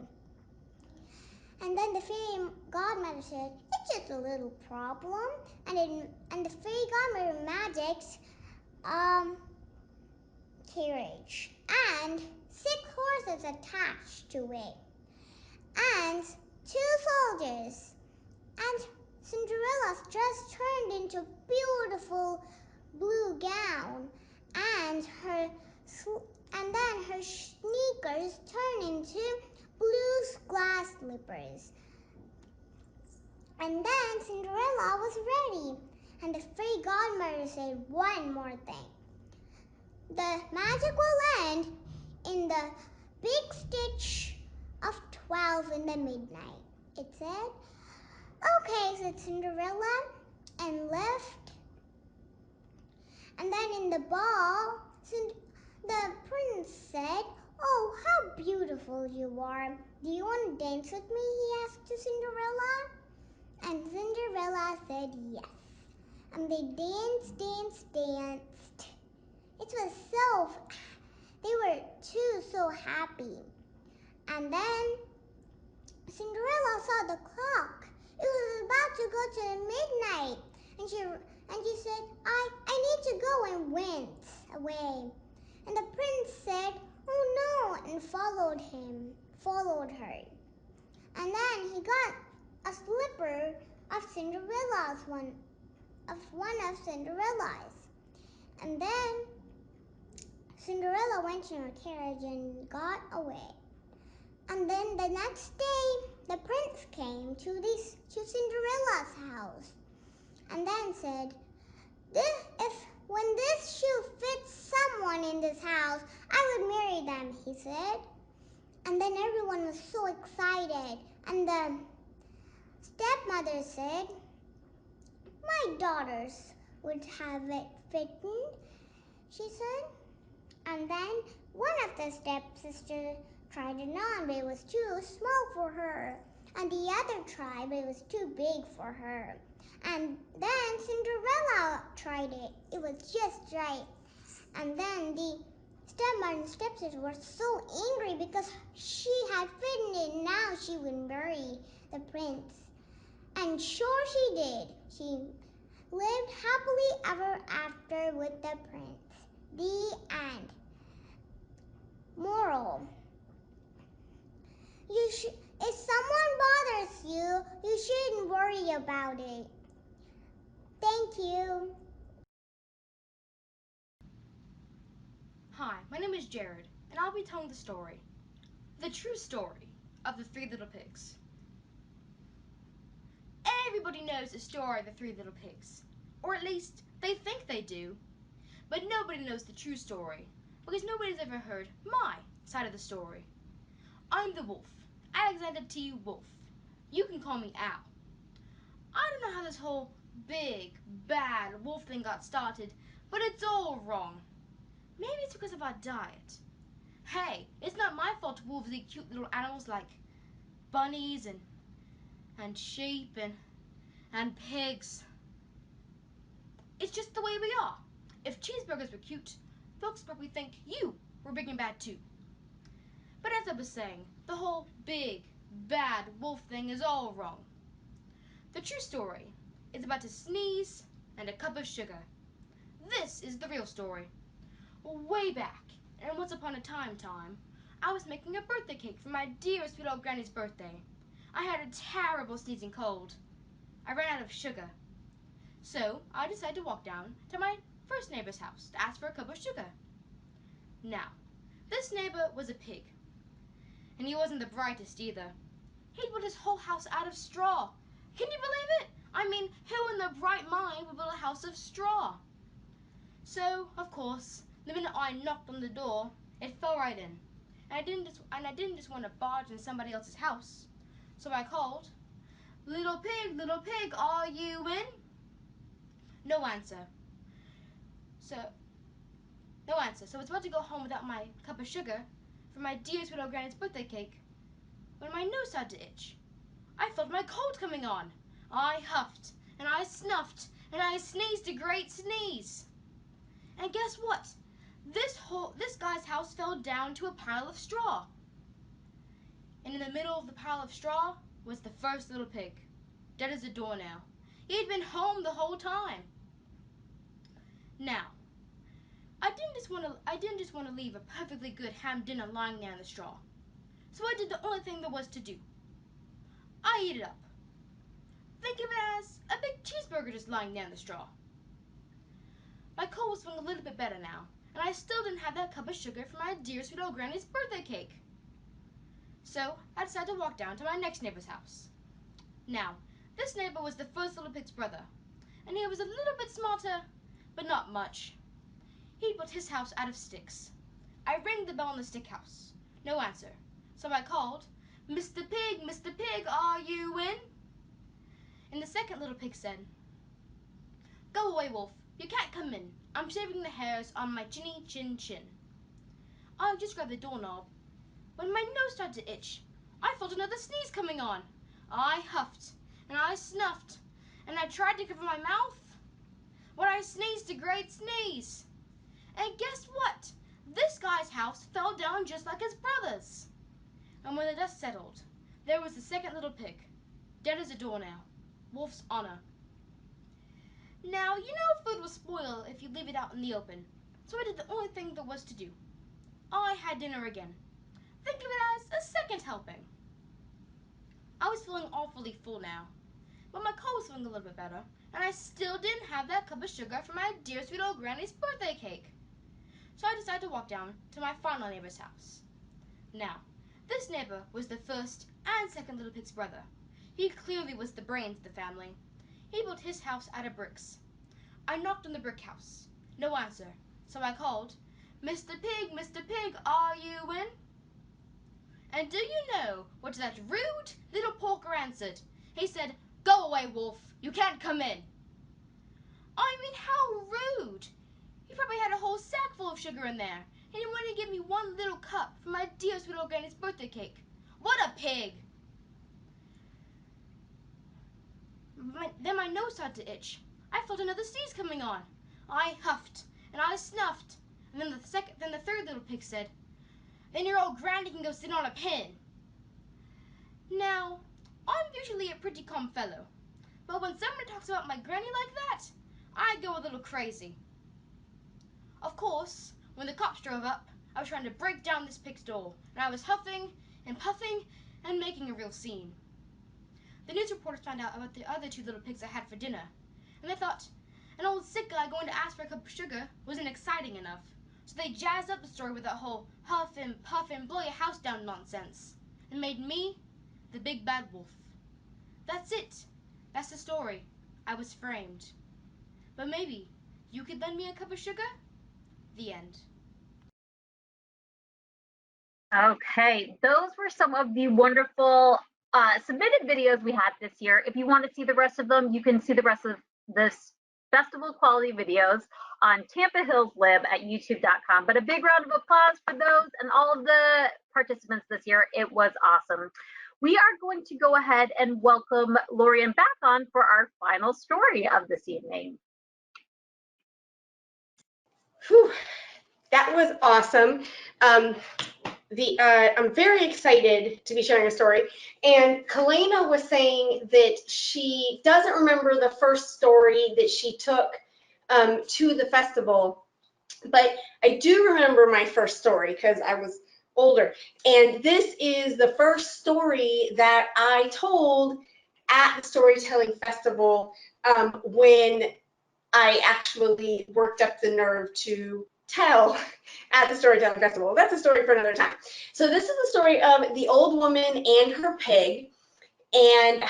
And then the fairy godmother said, "It's just a little problem." And the fairy godmother magics carriage and 6 horses attached to it and 2 soldiers. And Cinderella's dress turned into a beautiful blue gown, and then her sneakers turned into blue glass slippers. And then Cinderella was ready, and the fairy godmother said one more thing. "The magic will end in the big stitch of 12 in the midnight," it said. "Okay," said Cinderella, and left. And then in the ball, the prince said, "Oh, how beautiful you are. Do you want to dance with me?" he asked to Cinderella. And Cinderella said yes. And they danced. They were so happy. And then Cinderella saw the clock. It was about to go to midnight. And she said, I need to go," and went away. And the prince said, "Oh no," and followed her. And then he got a slipper of one of Cinderella's. And then Cinderella went in her carriage and got away. And then the next day, the prince came to Cinderella's house, and then said, When this shoe fits someone in this house, I would marry them," he said. And then everyone was so excited, and the stepmother said, "My daughters would have it fitting," she said. And then one of the stepsisters tried it on, but it was too small for her. And the other tried, but it was too big for her. And then Cinderella tried it. It was just right. And then the stepmother and stepsister were so angry because she had fitted it. Now she would marry the prince. And sure she did. She lived happily ever after with the prince. The end. Moral: if someone bothers you, you shouldn't worry about it. Thank you. Hi, my name is Jared, and I'll be telling the story. The true story of the Three Little Pigs. Everybody knows the story of the Three Little Pigs, or at least they think they do, but nobody knows the true story because nobody's ever heard my side of the story. I'm the wolf, Alexander T. Wolf. You can call me Al. I don't know how this whole big, bad wolf thing got started, but it's all wrong. Maybe it's because of our diet. Hey, it's not my fault wolves eat cute little animals like bunnies and sheep and pigs. It's just the way we are. If cheeseburgers were cute, folks probably think you were big and bad too. But as I was saying, the whole big, bad wolf thing is all wrong. The true story is about a sneeze and a cup of sugar. This is the real story. Way back, and once upon a time, I was making a birthday cake for my dear sweet old granny's birthday. I had a terrible sneezing cold. I ran out of sugar. So I decided to walk down to my first neighbor's house to ask for a cup of sugar. Now, this neighbor was a pig, and he wasn't the brightest either. He'd built his whole house out of straw. Can you believe it? I mean, who in their bright mind would build a house of straw? So, of course, the minute I knocked on the door, it fell right in. And I didn't just want to barge in somebody else's house. So I called, little pig, are you in? No answer. So I was about to go home without my cup of sugar for my dear sweet old granny's birthday cake when my nose started to itch. I felt my cold coming on. I huffed, and I snuffed, and I sneezed a great sneeze. And guess what? This guy's house fell down to a pile of straw. And in the middle of the pile of straw was the first little pig, dead as a doornail. He had been home the whole time. Now, I didn't just want to leave a perfectly good ham dinner lying there in the straw. So I did the only thing there was to do. I ate it up. Think of it as a big cheeseburger just lying there in the straw. My cold was feeling a little bit better now, and I still didn't have that cup of sugar for my dear sweet old granny's birthday cake. So I decided to walk down to my next neighbor's house. Now, this neighbor was the first little pig's brother, and he was a little bit smarter, but not much. He built his house out of sticks. I rang the bell in the stick house. No answer. So I called, Mr. Pig, are you in? And the second little pig said, Go away, Wolf. You can't come in. I'm shaving the hairs on my chinny chin. I just grabbed the doorknob. When my nose started to itch, I felt another sneeze coming on. I huffed, and I snuffed, and I tried to cover my mouth, but I sneezed a great sneeze. And guess what? This guy's house fell down just like his brother's. And when the dust settled, there was the second little pig, dead as a doornail. Wolf's honor. Now, you know food will spoil if you leave it out in the open, so I did the only thing there was to do. I had dinner again. Think of it as a second helping. I was feeling awfully full now, but my cold was feeling a little bit better, and I still didn't have that cup of sugar for my dear sweet old granny's birthday cake. So I decided to walk down to my final neighbor's house. Now, this neighbor was the first and second little pig's brother. He clearly was the brains of the family. He built his house out of bricks. I knocked on the brick house. No answer. So I called, Mr. Pig, are you in? And do you know what that rude little porker answered? He said, Go away, Wolf. You can't come in. I mean, how rude. He probably had a whole sack full of sugar in there, and he wanted to give me one little cup for my dear sweet old granny's birthday cake. What a pig! Then my nose started to itch. I felt another sneeze coming on. I huffed, and I snuffed, and then the third little pig said, Then your old granny can go sit on a pin. Now, I'm usually a pretty calm fellow, but when somebody talks about my granny like that, I go a little crazy. Of course, when the cops drove up, I was trying to break down this pig's door, and I was huffing and puffing and making a real scene. The news reporters found out about the other two little pigs I had for dinner, and they thought an old sick guy going to ask for a cup of sugar wasn't exciting enough, So they jazzed up the story with that whole huff and puff and blow your house down nonsense and made me the big bad wolf. That's it. That's the story. I was framed. But maybe you could lend me a cup of sugar? The end. Okay, those were some of the wonderful submitted videos we had this year. If you want to see the rest of them, you can see the rest of this festival quality videos on Tampa Hills Lib at youtube.com. But a big round of applause for those and all of the participants this year. It was awesome. We are going to go ahead and welcome Lorian back on for our final story of this evening. Whew, that was awesome. I'm very excited to be sharing a story. And Kalena was saying that she doesn't remember the first story that she took to the festival, but I do remember my first story because I was older. And this is the first story that I told at the storytelling festival when I actually worked up the nerve to tell at the storytelling festival. That's a story for another time. So this is the story of the old woman and her pig, and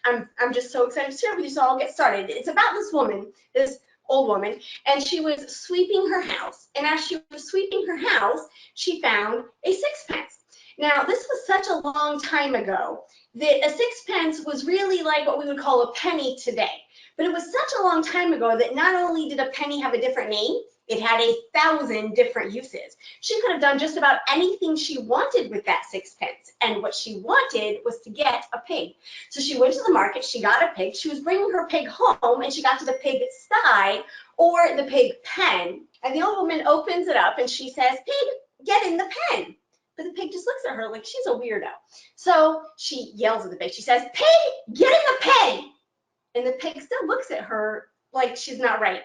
I'm just so excited to share with you. So I'll get started. It's about this woman, this old woman, and she was sweeping her house. And as she was sweeping her house, she found a sixpence. Now this was such a long time ago that a sixpence was really like what we would call a penny today. But it was such a long time ago that not only did a penny have a different name, it had 1,000 different uses. She could have done just about anything she wanted with that sixpence. And what she wanted was to get a pig. So she went to the market, she got a pig, she was bringing her pig home, and she got to the pig sty or the pig pen. And the old woman opens it up and she says, "Pig, get in the pen." But the pig just looks at her like she's a weirdo. So she yells at the pig. She says, "Pig, get in the pen." And the pig still looks at her like she's not right.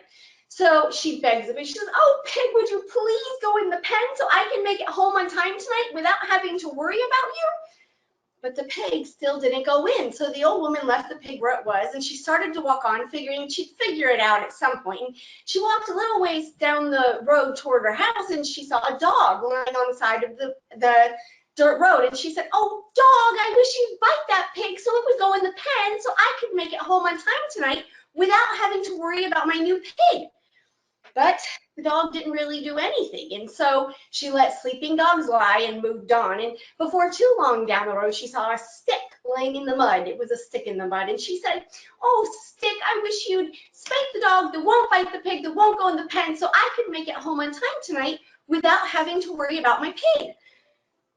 So she begs the pig. She says, "Oh, pig, would you please go in the pen so I can make it home on time tonight without having to worry about you?" But the pig still didn't go in. So the old woman left the pig where it was, and she started to walk on, figuring she'd figure it out at some point. And she walked a little ways down the road toward her house, and she saw a dog lying on the side of the dirt road. And she said, "Oh, dog, I wish you'd bite that pig so it would go in the pen so I could make it home on time tonight without having to worry about my new pig." But the dog didn't really do anything. And so she let sleeping dogs lie and moved on. And before too long down the road, she saw a stick laying in the mud. It was a stick in the mud. And she said, "Oh, stick, I wish you'd spank the dog that won't bite the pig, that won't go in the pen so I could make it home on time tonight without having to worry about my pig."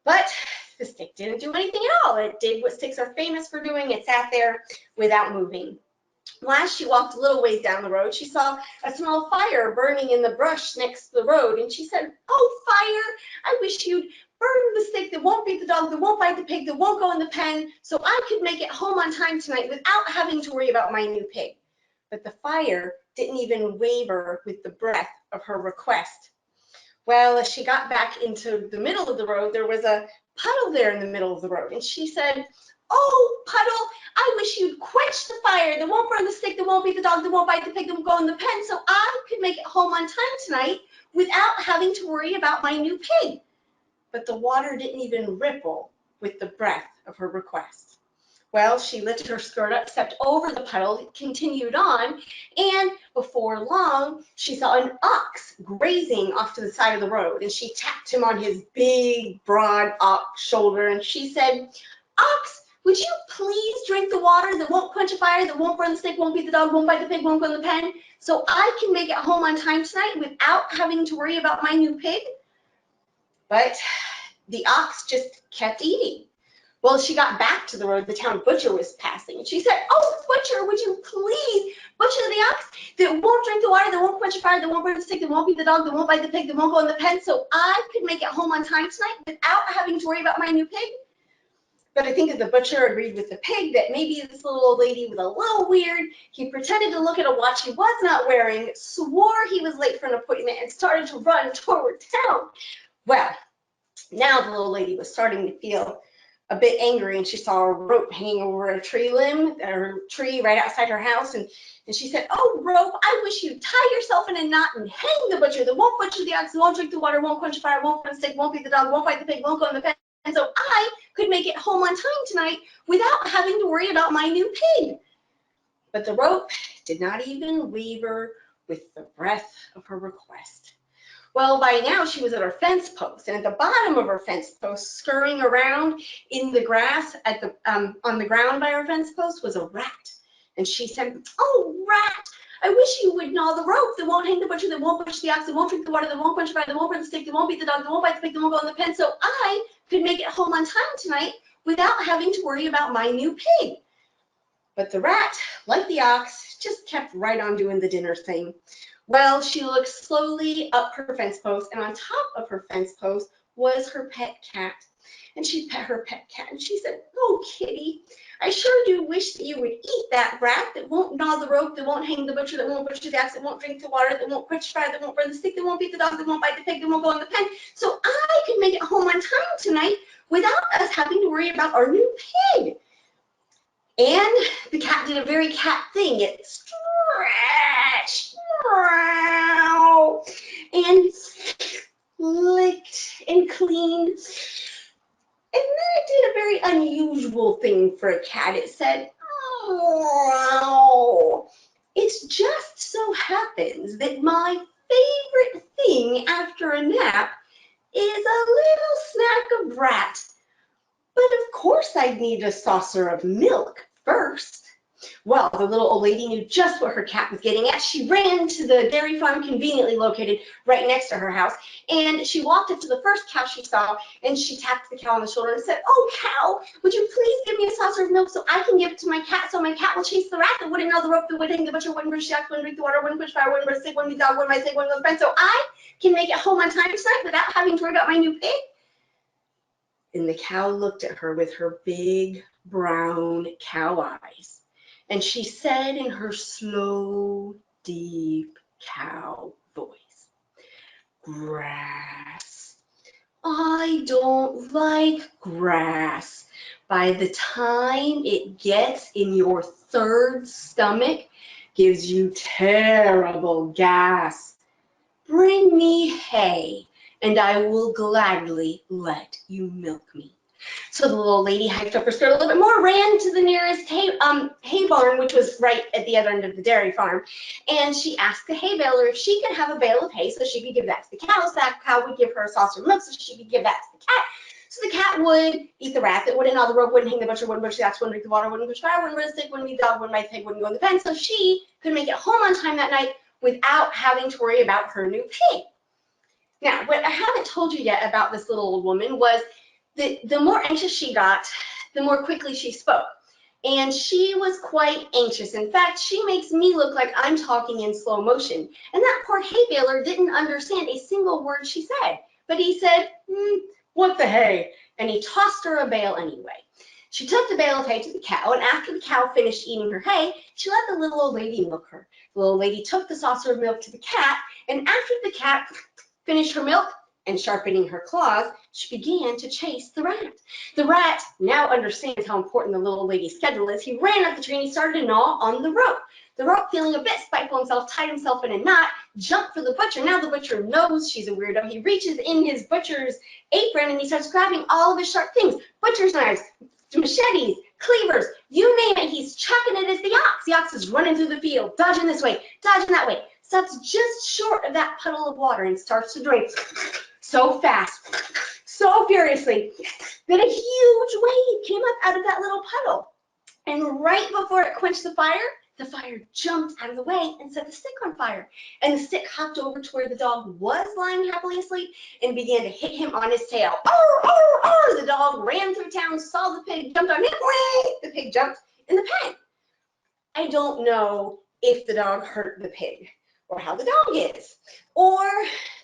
But the stick didn't do anything at all. It did what sticks are famous for doing. It sat there without moving. Well, as she walked a little ways down the road, she saw a small fire burning in the brush next to the road. And she said, "Oh, fire, I wish you'd burn the stick that won't beat the dog, that won't bite the pig, that won't go in the pen, so I could make it home on time tonight without having to worry about my new pig." But the fire didn't even waver with the breath of her request. Well, as she got back into the middle of the road, there was a puddle there in the middle of the road. And she said, "Oh, puddle, I wish you'd quench the fire that won't burn the stick, that won't beat the dog, that won't bite the pig, that won't go in the pen, so I could make it home on time tonight without having to worry about my new pig." But the water didn't even ripple with the breath of her request. Well, she lifted her skirt up, stepped over the puddle, continued on, and before long, she saw an ox grazing off to the side of the road, and she tapped him on his big, broad ox shoulder, and she said, "Ox, would you please drink the water that won't quench a fire, that won't burn the stick, won't beat the dog, won't bite the pig, won't go in the pen, so I can make it home on time tonight without having to worry about my new pig?" But the ox just kept eating. Well, she got back to the road the town butcher was passing, and she said, "Oh, butcher, would you please butcher the ox that won't drink the water, that won't quench a fire, that won't burn the stick, that won't beat the dog, that won't bite the pig, that won't go in the pen, so I could make it home on time tonight without having to worry about my new pig?" But I think that the butcher agreed with the pig that maybe this little old lady was a little weird. He pretended to look at a watch he was not wearing, swore he was late for an appointment, and started to run toward town. Well, now the little lady was starting to feel a bit angry, and she saw a rope hanging over a tree limb, or tree right outside her house, and she said, "Oh, rope, I wish you'd tie yourself in a knot and hang the butcher that won't butcher the ox, won't drink the water, won't quench the fire, won't burn the stick, won't beat the dog, won't bite the pig, won't go in the pen, and so I could make it home on time tonight without having to worry about my new pig." But the rope did not even waver with the breath of her request. Well, by now she was at her fence post, and at the bottom of her fence post, scurrying around in the grass at the on the ground by her fence post, was a rat. And she said, "Oh, rat, I wish you would gnaw the rope that won't hang the butcher, that won't butcher the ox, that won't drink the water, that won't quench the fire, that won't burn the stick, that won't beat the dog, that won't bite the pig, that won't go in the pen, so I could make it home on time tonight without having to worry about my new pig." But the rat, like the ox, just kept right on doing the dinner thing. Well, she looked slowly up her fence post, and on top of her fence post was her pet cat. And she pet her pet cat, and she said, "Oh, kitty, I sure do wish that you would eat that rat that won't gnaw the rope, that won't hang the butcher, that won't butcher the ox, that won't drink the water, that won't quench fire, that won't burn the stick, that won't beat the dog, that won't bite the pig, that won't go in the pen, so I could make it home on time tonight without us having to worry about our new pig." And the cat did a very cat thing. It stretched and licked and cleaned. And then it did a very unusual thing for a cat. It said, "Oh, it just so happens that my favorite thing after a nap is a little snack of rat. But of course I'd need a saucer of milk first." Well, the little old lady knew just what her cat was getting at. She ran to the dairy farm conveniently located right next to her house, and she walked up to the first cow she saw, and she tapped the cow on the shoulder and said, "Oh, cow, would you please give me a saucer of milk so I can give it to my cat, so my cat will chase the rat that wouldn't know the rope, that wouldn't hang the butcher, wouldn't brush the ox, wouldn't drink the water, wouldn't push fire, wouldn't burn the stick, wouldn't be dog, wouldn't my stick, wouldn't go to bed, so I can make it home on time tonight without having to worry about my new pig?" And the cow looked at her with her big brown cow eyes. And she said in her slow, deep cow voice, "Grass. I don't like grass. By the time it gets in your third stomach, gives you terrible gas. Bring me hay, and I will gladly let you milk me." So the little lady hiked up her skirt a little bit more, ran to the nearest hay barn, which was right at the other end of the dairy farm, and she asked the hay baler if she could have a bale of hay so she could give that to the cow, so that cow would give her a saucer of milk so she could give that to the cat. So the cat would eat the rat that wouldn't gnaw the rope, wouldn't hang the butcher, wouldn't butcher the ox, wouldn't drink the water, wouldn't push fire, wouldn't burn the stick, wouldn't be the dog, wouldn't bite the pig, wouldn't go in the pen, so she could make it home on time that night without having to worry about her new pig. Now, what I haven't told you yet about this little old woman was that the more anxious she got, the more quickly she spoke. And she was quite anxious. In fact, she makes me look like I'm talking in slow motion. And that poor hay baler didn't understand a single word she said. But he said, "What the hay?" And he tossed her a bale anyway. She took the bale of hay to the cow, and after the cow finished eating her hay, she let the little old lady milk her. The little lady took the saucer of milk to the cat, and after the cat finished her milk and sharpening her claws, she began to chase the rat. The rat now understands how important the little lady's schedule is. He ran up the tree and he started to gnaw on the rope. The rope, feeling a bit spiteful himself, tied himself in a knot, jumped for the butcher. Now the butcher knows she's a weirdo. He reaches in his butcher's apron and he starts grabbing all of his sharp things, butcher's knives, machetes, cleavers, you name it, he's chucking it at the ox. The ox is running through the field, dodging this way, dodging that way, stops just short of that puddle of water and starts to drink so fast, so furiously, that a huge wave came up out of that little puddle. And right before it quenched the fire jumped out of the way and set the stick on fire. And the stick hopped over to where the dog was lying happily asleep and began to hit him on his tail. Arr, arr, arr! The dog ran through town, saw the pig, jumped on him. The pig jumped in the pen. I don't know if the dog hurt the pig, or how the dog is, or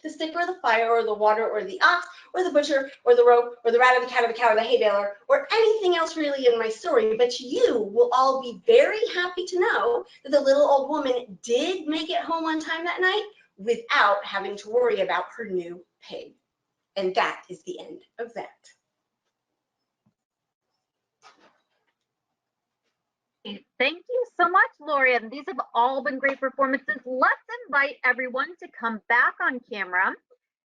the stick or the fire or the water or the ox or the butcher or the rope or the rat or the cat or the cow or the hay baler or anything else really in my story, but you will all be very happy to know that the little old woman did make it home on time that night without having to worry about her new pig. And that is the end of that. Thank you so much, Lori. And these have all been great performances. Let's invite everyone to come back on camera.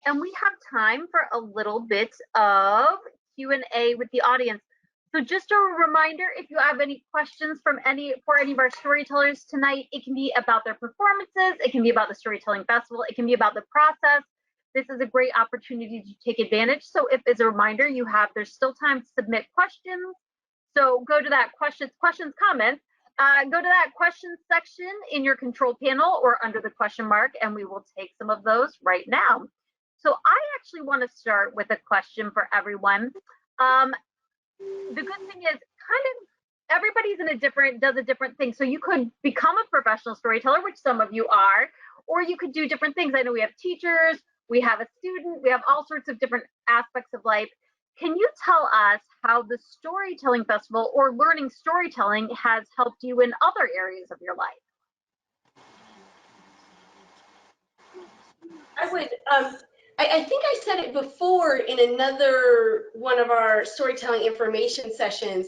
And we have time for a little bit of Q&A with the audience. So just a reminder, if you have any questions for any of our storytellers tonight, it can be about their performances, it can be about the Storytelling Festival, it can be about the process. This is a great opportunity to take advantage. So if as a reminder, there's still time to submit questions. So go to that questions, comments. Go to that questions section in your control panel or under the question mark, and we will take some of those right now. So I actually want to start with a question for everyone. The good thing is everybody's does a different thing. So you could become a professional storyteller, which some of you are, or you could do different things. I know we have teachers, we have a student, we have all sorts of different aspects of life. Can you tell us how the Storytelling Festival or learning storytelling has helped you in other areas of your life? I would, I think I said it before in another one of our storytelling information sessions,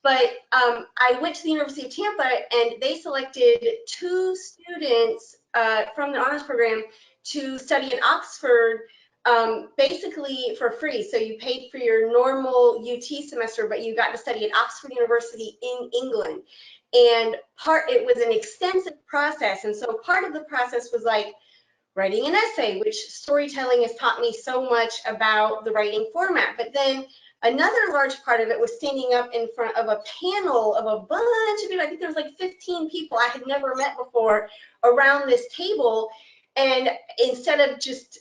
but I went to the University of Tampa and they selected 2 students from the honors program to study in Oxford basically for free. So you paid for your normal UT semester, but you got to study at Oxford University in England. And it was an extensive process. And so part of the process was like writing an essay, which storytelling has taught me so much about the writing format. But then another large part of it was standing up in front of a panel of a bunch of people. I think there was like 15 people I had never met before around this table. And instead of just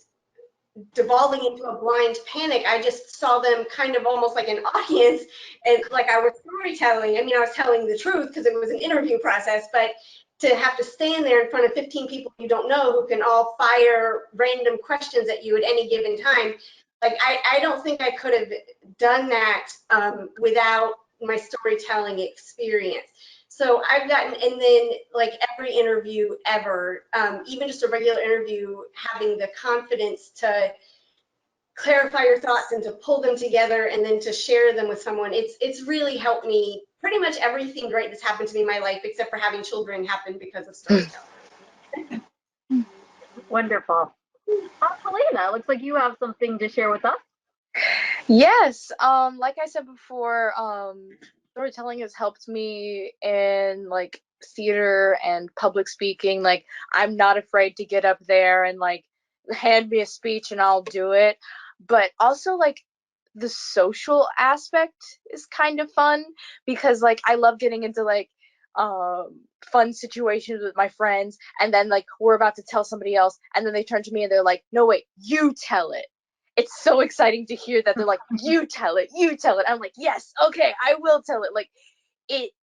devolving into a blind panic, I just saw them kind of almost like an audience, and like I was storytelling. I mean, I was telling the truth because it was an interview process, but to have to stand there in front of 15 people you don't know who can all fire random questions at you at any given time, like I don't think I could have done that without my storytelling experience. So I've gotten, and then like every interview ever, even just a regular interview, having the confidence to clarify your thoughts and to pull them together and then to share them with someone, it's really helped me. Pretty much everything great that's happened to me in my life, except for having children, happened because of storytelling. Wonderful. Helena, looks like you have something to share with us. Yes, like I said before, storytelling has helped me in like theater and public speaking. Like I'm not afraid to get up there and like hand me a speech and I'll do it. But also like the social aspect is kind of fun because like I love getting into like fun situations with my friends, and then like we're about to tell somebody else and then they turn to me and they're like, no wait, you tell it. It's so exciting to hear that they're like, you tell it. I'm like, yes, okay, I will tell it. Like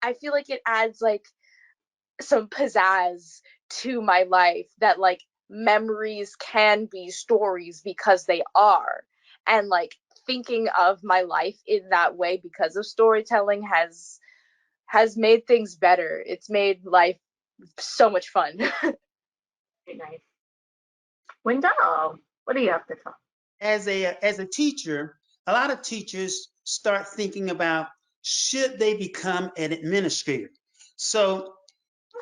I feel like it adds like some pizzazz to my life, that like memories can be stories because they are. And like thinking of my life in that way because of storytelling has made things better. It's made life so much fun. Very nice. Wendell, what do you have to tell? As a teacher, a lot of teachers start thinking about, should they become an administrator? So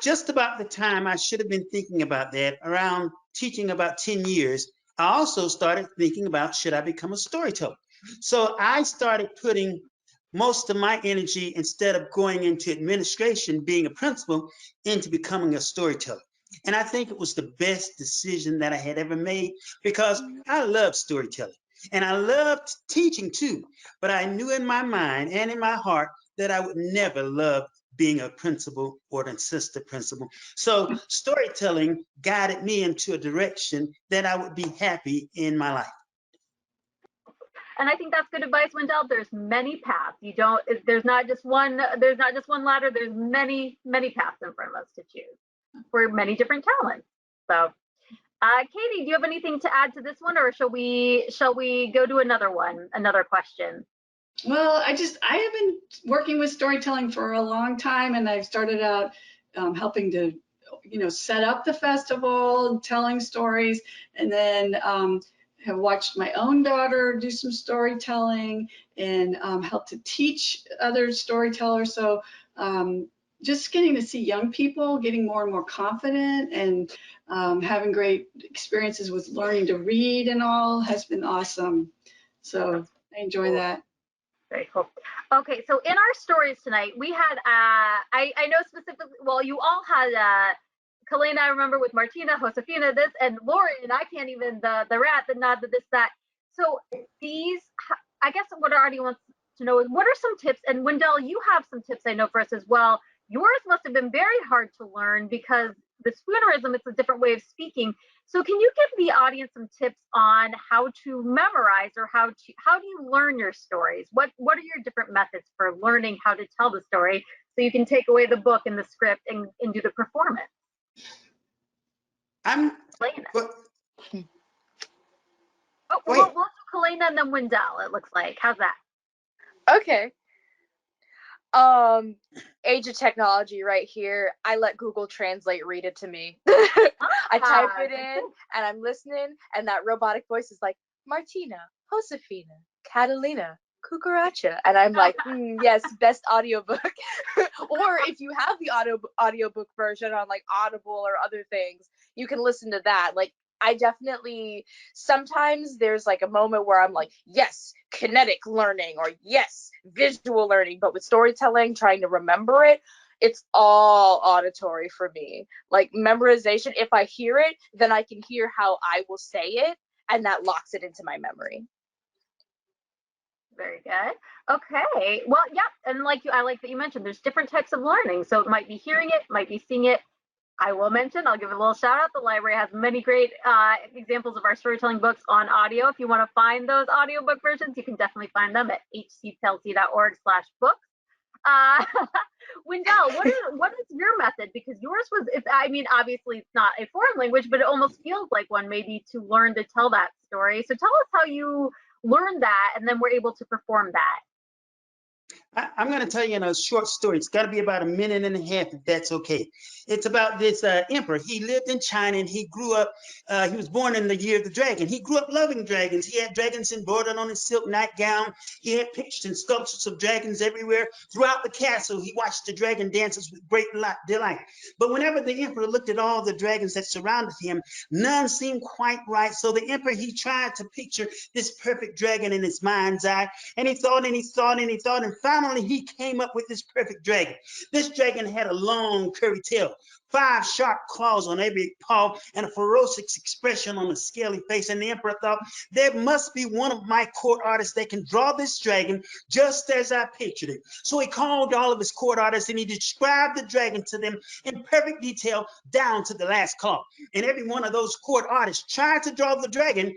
just about the time I should have been thinking about that, around teaching about 10 years, I also started thinking about, should I become a storyteller? So I started putting most of my energy, instead of going into administration, being a principal, into becoming a storyteller. And I think it was the best decision that I had ever made, because I love storytelling and I loved teaching too. But I knew in my mind and in my heart that I would never love being a principal or an assistant principal. So storytelling guided me into a direction that I would be happy in my life. And I think that's good advice, Wendell. There's many paths. There's not just one ladder. There's many paths in front of us to choose for many different talents. So Katie, do you have anything to add to this one, or shall we go to another question? Well, I have been working with storytelling for a long time, and I've started out helping to, set up the festival, telling stories, and then have watched my own daughter do some storytelling and help to teach other storytellers. So just getting to see young people getting more and more confident and having great experiences with learning to read and all has been awesome. So I enjoy that. Very cool. Okay, so in our stories tonight, we had, I know specifically, well, you all had, Kalena, I remember with Martina, Josefina, this, and Lori, and I can't even, the rat, the nod, the this, that. So these, I guess what our audience wants to know is, what are some tips? And Wendell, you have some tips I know for us as well. Yours must have been very hard to learn because the spoonerism, it's a different way of speaking. So can you give the audience some tips on how to memorize, or how do you learn your stories? What are your different methods for learning how to tell the story so you can take away the book and the script and do the performance? I'm. Kalena. Go, Oh, go we'll ahead. do Kalena and then Wendell, it looks like. How's that? Okay. Age of technology right here. I let Google Translate read it to me. I type it in and I'm listening, and that robotic voice is like, Martina, Josefina, Catalina, Cucaracha. And I'm like, yes, best audiobook. Or if you have the audiobook version on like Audible or other things, you can listen to that. Like, I definitely, sometimes there's like a moment where I'm like, yes, kinetic learning, or yes, visual learning. But with storytelling, trying to remember it, it's all auditory for me. Like memorization, if I hear it, then I can hear how I will say it, and that locks it into my memory. Very good. Okay. Well, yeah, and I like that you mentioned there's different types of learning. So it might be hearing it, might be seeing it. I will mention, I'll give a little shout out. The library has many great examples of our storytelling books on audio. If you want to find those audiobook versions, you can definitely find them at hcplc.org/books. Wendell, what is your method? Because yours was, I mean, obviously it's not a foreign language, but it almost feels like one, maybe, to learn to tell that story. So tell us how you learned that and then were able to perform that. I'm going to tell you in a short story. It's got to be about a minute and a half, if that's okay. It's about this emperor. He lived in China, and he grew up. He was born in the year of the dragon. He grew up loving dragons. He had dragons embroidered on his silk nightgown. He had pictures and sculptures of dragons everywhere. Throughout the castle, he watched the dragon dances with great delight. But whenever the emperor looked at all the dragons that surrounded him, none seemed quite right. So the emperor, he tried to picture this perfect dragon in his mind's eye. And he thought, and he thought, and he thought, and finally he came up with this perfect dragon. This dragon had a long, curvy tail, 5 sharp claws on every paw, and a ferocious expression on the scaly face. And the emperor thought, there must be one of my court artists that can draw this dragon just as I pictured it. So he called all of his court artists, and he described the dragon to them in perfect detail, down to the last claw. And every one of those court artists tried to draw the dragon,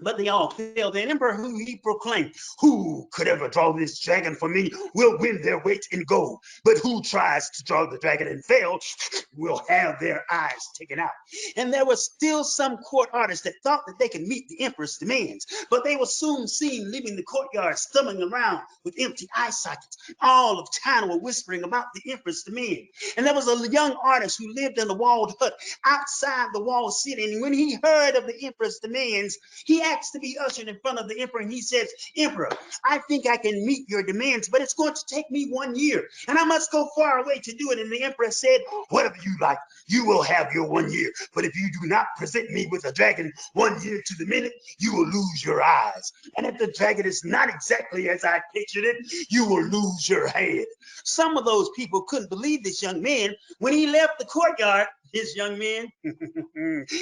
but they all failed. The emperor, who he proclaimed, who could ever draw this dragon for me will win their weight in gold. But who tries to draw the dragon and fails will have their eyes taken out. And there were still some court artists that thought that they could meet the emperor's demands, but they were soon seen leaving the courtyard, stumbling around with empty eye sockets. All of China were whispering about the emperor's demand. And there was a young artist who lived in a walled hut outside the walled city. And when he heard of the emperor's demands, he asked to be ushered in front of the emperor, and he says, Emperor, I think I can meet your demands, but it's going to take me 1 year, and I must go far away to do it. And the emperor said, whatever you like, you will have your 1 year, but if you do not present me with a dragon 1 year to the minute, you will lose your eyes. And if the dragon is not exactly as I pictured it, you will lose your head. Some of those people couldn't believe this young man. When he left the courtyard, this young man,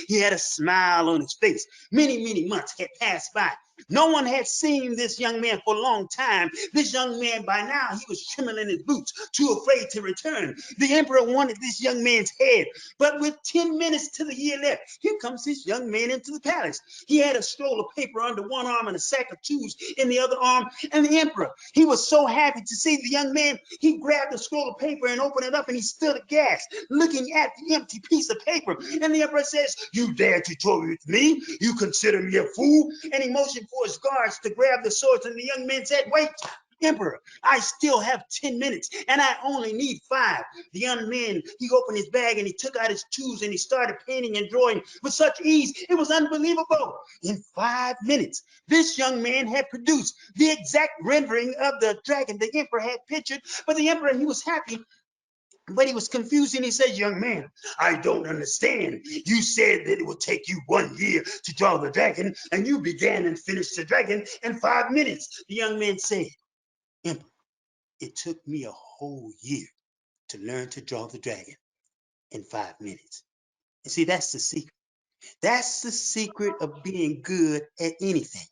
he had a smile on his face. Many months had passed by. No one had seen this young man for a long time. This young man, by now, he was trembling in his boots, too afraid to return. The emperor wanted this young man's head, but with 10 minutes to the year left, here comes this young man into the palace. He had a scroll of paper under one arm and a sack of tools in the other arm. And the emperor, he was so happy to see the young man, he grabbed the scroll of paper and opened it up, and he stood aghast, looking at the empty piece of paper. And the emperor says, you dare to toy with me? You consider me a fool? And he motioned for his guards to grab the swords, and the young man said, wait, Emperor, I still have 10 minutes, and I only need 5. The young man, he opened his bag, and he took out his tools, and he started painting and drawing with such ease. It was unbelievable. In 5 minutes, this young man had produced the exact rendering of the dragon the emperor had pictured. But the emperor, he was happy But he was confused and he said, young man, I don't understand. You said that it would take you 1 year to draw the dragon, and you began and finished the dragon in 5 minutes. The young man said, Emperor, it took me a whole year to learn to draw the dragon in 5 minutes. And see, that's the secret. That's the secret of being good at anything.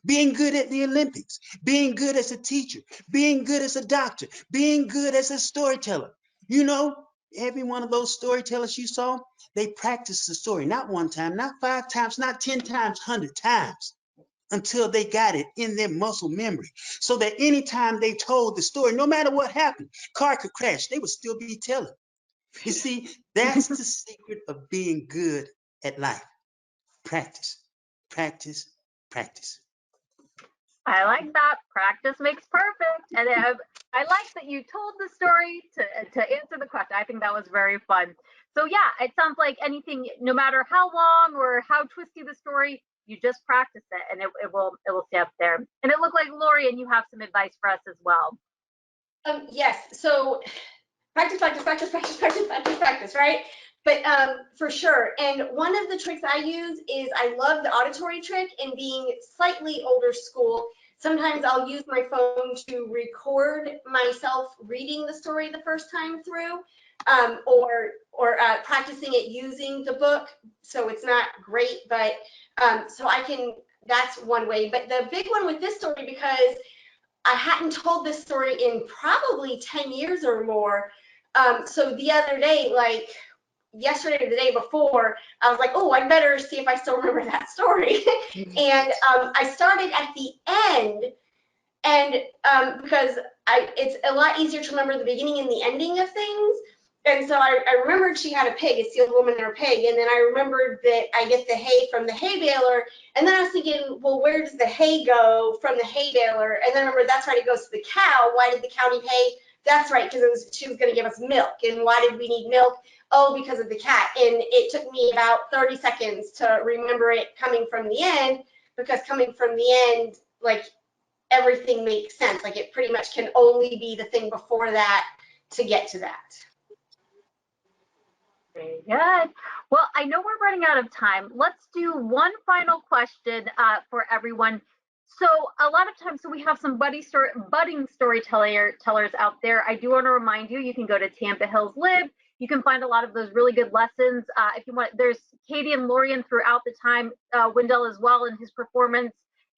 Being good at the Olympics, being good as a teacher, being good as a doctor, being good as a storyteller. You know, every one of those storytellers you saw, they practiced the story, not 1 time, not 5 times, not 10 times, 100 times, until they got it in their muscle memory. So that anytime they told the story, no matter what happened, car could crash, they would still be telling. You see, that's the secret of being good at life. Practice, practice, practice. I like that. Practice makes perfect. And I like that you told the story to answer the question. I think that was very fun. So yeah, it sounds like anything, no matter how long or how twisty the story, you just practice it and it will stay up there. And it looked like Lori and you have some advice for us as well. Yes. So practice, practice, practice, practice, practice, practice, practice, right? But for sure. And one of the tricks I use is I love the auditory trick, and being slightly older school, sometimes I'll use my phone to record myself reading the story the first time through, or practicing it using the book. So it's not great, but so I can, that's one way. But the big one with this story, because I hadn't told this story in probably 10 years or more. So the other day, like yesterday or the day before, I was like, oh, I better see if I still remember that story. And I started at the end, and because it's a lot easier to remember the beginning and the ending of things. And so I remembered she had a pig, it's the old woman and her pig. And then I remembered that I get the hay from the hay baler. And then I was thinking, well, where does the hay go from the hay baler? And then I remember that's right, it goes to the cow. Why did the cow need hay? That's right, because she was going to give us milk. And why did we need milk? Oh, because of the cat. And it took me about 30 seconds to remember it coming from the end, because coming from the end, like, everything makes sense. Like, it pretty much can only be the thing before that to get to that. Very good. Well, I know we're running out of time. Let's do one final question for everyone. So a lot of times, so we have some budding storytellers out there. I do want to remind you, you can go to Tampa Hills Live. You can find a lot of those really good lessons. If you want, there's Katie and Lorian throughout the time, Wendell as well in his performance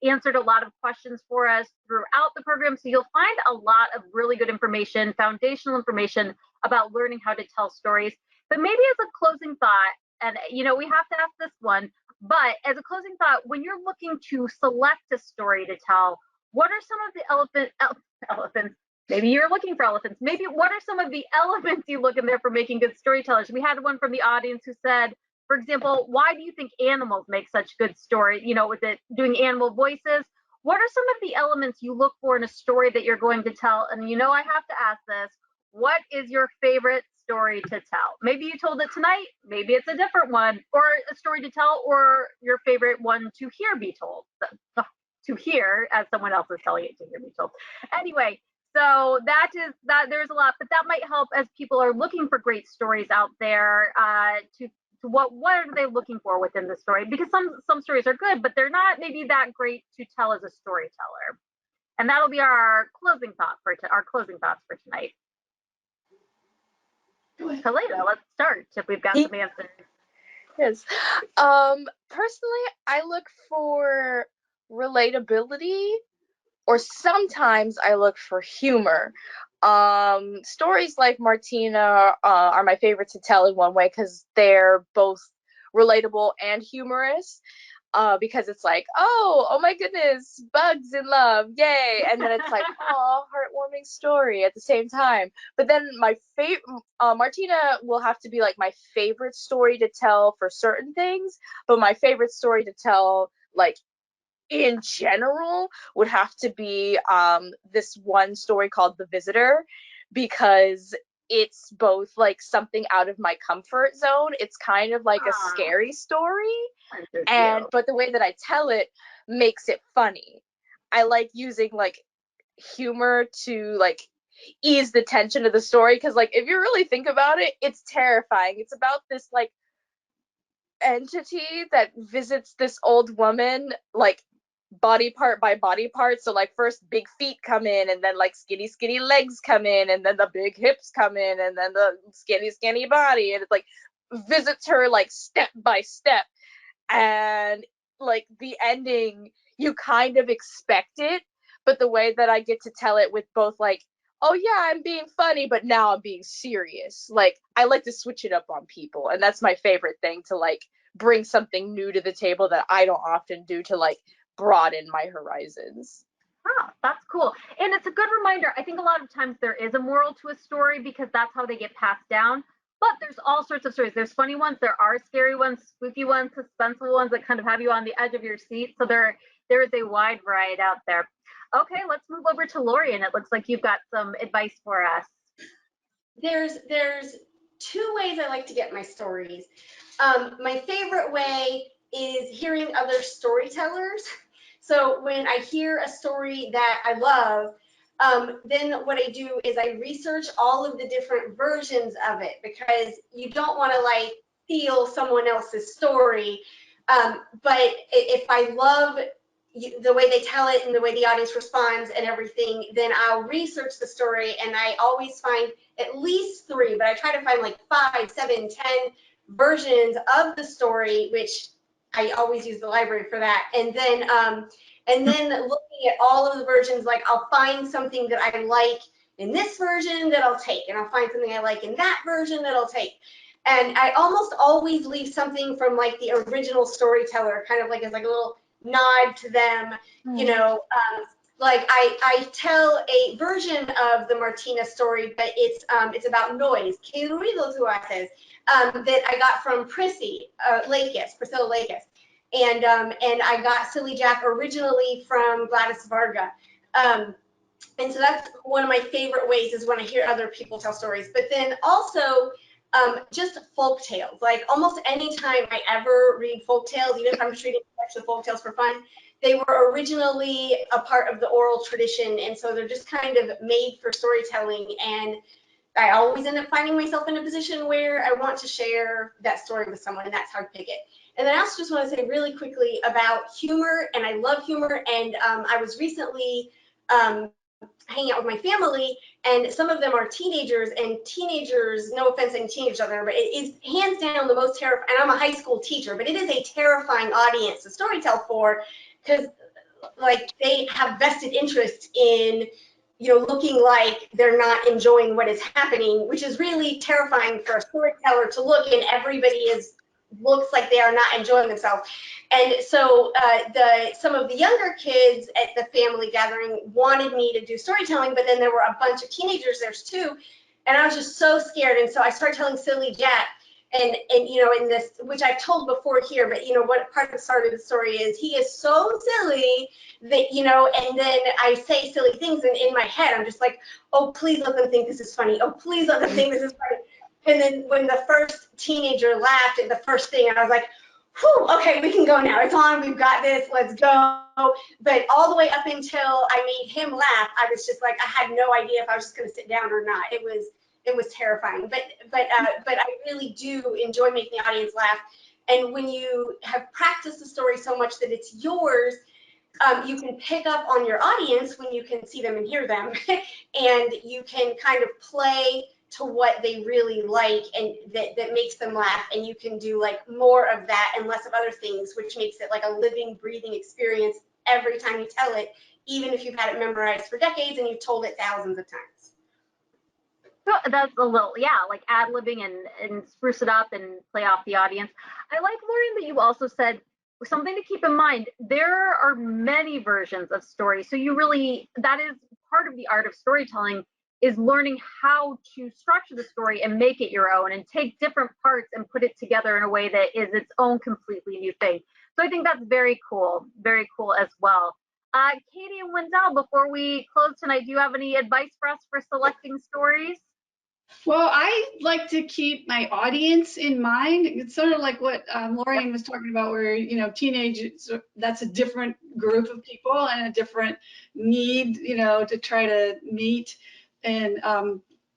answered a lot of questions for us throughout the program. So you'll find a lot of really good information, foundational information about learning how to tell stories. But maybe as a closing thought, and we have to ask this one, but as a closing thought, when you're looking to select a story to tell, what are some of the elephants? Maybe you're looking for elephants. Maybe what are some of the elements you look in there for making good storytellers? We had one from the audience who said, for example, why do you think animals make such good story? With it doing animal voices. What are some of the elements you look for in a story that you're going to tell? And I have to ask this. What is your favorite story to tell? Maybe you told it tonight, maybe it's a different one, or a story to tell, or your favorite one to hear be told. To hear as someone else is telling it to hear be told. Anyway, so that there's a lot, but that might help as people are looking for great stories out there to what are they looking for within the story? Because some stories are good, but they're not maybe that great to tell as a storyteller. And that'll be our closing thoughts for tonight. Kaleda, let's start if we've got some answers. Yes. Personally, I look for relatability, or sometimes I look for humor. Stories like Martina are my favorite to tell in one way because they're both relatable and humorous. Because it's like, oh my goodness, bugs in love, yay! And then it's like, oh, heartwarming story at the same time. But then my favorite, Martina will have to be like my favorite story to tell for certain things, but my favorite story to tell, like, in general, would have to be this one story called The Visitor, because it's both like something out of my comfort zone. It's kind of like a scary story, but the way that I tell it makes it funny. I like using like humor to like ease the tension of the story, because like if you really think about it, it's terrifying. It's about this like entity that visits this old woman like body part by body part. So like first big feet come in, and then like skinny legs come in, and then the big hips come in, and then the skinny body, and it's like visits her like step by step. And like the ending, you kind of expect it, but the way that I get to tell it with both like, oh yeah, I'm being funny, but now I'm being serious. Like I like to switch it up on people, and that's my favorite thing, to like bring something new to the table that I don't often do, to like broaden my horizons. Oh, that's cool. And it's a good reminder. I think a lot of times there is a moral to a story because that's how they get passed down. But there's all sorts of stories. There's funny ones, there are scary ones, spooky ones, suspenseful ones that kind of have you on the edge of your seat. So there is a wide variety out there. Okay, let's move over to Lori, and it looks like you've got some advice for us. There's two ways I like to get my stories. My favorite way is hearing other storytellers. So when I hear a story that I love, then what I do is I research all of the different versions of it, because you don't want to like steal someone else's story. But if I love the way they tell it and the way the audience responds and everything, then I'll research the story, and I always find at least 3, but I try to find like 5, 7, 10 versions of the story, which I always use the library for that. And then looking at all of the versions, like I'll find something that I like in this version that I'll take, and I'll find something I like in that version that I'll take. And I almost always leave something from like the original storyteller, kind of like as like a little nod to them, you know. Like I tell a version of the Martina story, but it's about noise. Que ruido tú haces? That I got from Priscilla Lakis, and I got Silly Jack originally from Gladys Varga. And so that's one of my favorite ways, is when I hear other people tell stories. But then also just folk tales. Like almost any time I ever read folk tales, even if I'm just reading the folk tales for fun, they were originally a part of the oral tradition, and so they're just kind of made for storytelling. And I always end up finding myself in a position where I want to share that story with someone, and that's how I pick it. And then I also just want to say really quickly about humor, and I love humor. And I was recently hanging out with my family, and some of them are teenagers, and teenagers, no offense to any teenagers out there, but it is hands down the most terrifying, and I'm a high school teacher, but it is a terrifying audience to storytell for, because like they have vested interest in, you know, looking like they're not enjoying what is happening, which is really terrifying for a storyteller to look and everybody looks like they are not enjoying themselves. And so some of the younger kids at the family gathering wanted me to do storytelling, but then there were a bunch of teenagers there too, and I was just so scared. And so I started telling Silly Jack, and you know, in this, which I've told before here, but you know what part of the start of the story is, he is so silly that, you know, and then I say silly things, and in my head I'm just like, oh please let them think this is funny, oh please let them think this is funny. And then when the first teenager laughed at the first thing, I was like, whew, okay, we can go now. It's on, we've got this, let's go. But all the way up until I made him laugh, I was just like, I had no idea if I was just gonna sit down or not. It was terrifying. But I really do enjoy making the audience laugh. And when you have practiced the story so much that it's yours, you can pick up on your audience when you can see them and hear them, and you can kind of play to what they really like, and that makes them laugh, and you can do like more of that and less of other things, which makes it like a living, breathing experience every time you tell it, even if you've had it memorized for decades and you've told it thousands of times. So that's a little, yeah, like ad-libbing and spruce it up and play off the audience. I like, Lauren, that you also said something to keep in mind. There are many versions of stories. So you really, that is part of the art of storytelling, is learning how to structure the story and make it your own and take different parts and put it together in a way that is its own completely new thing. So I think that's very cool as well. Katie and Wendell, before we close tonight, do you have any advice for us for selecting stories? Well, I like to keep my audience in mind. It's sort of like what Lorian was talking about, where, you know, teenagers, that's a different group of people and a different need, you know, to try to meet. And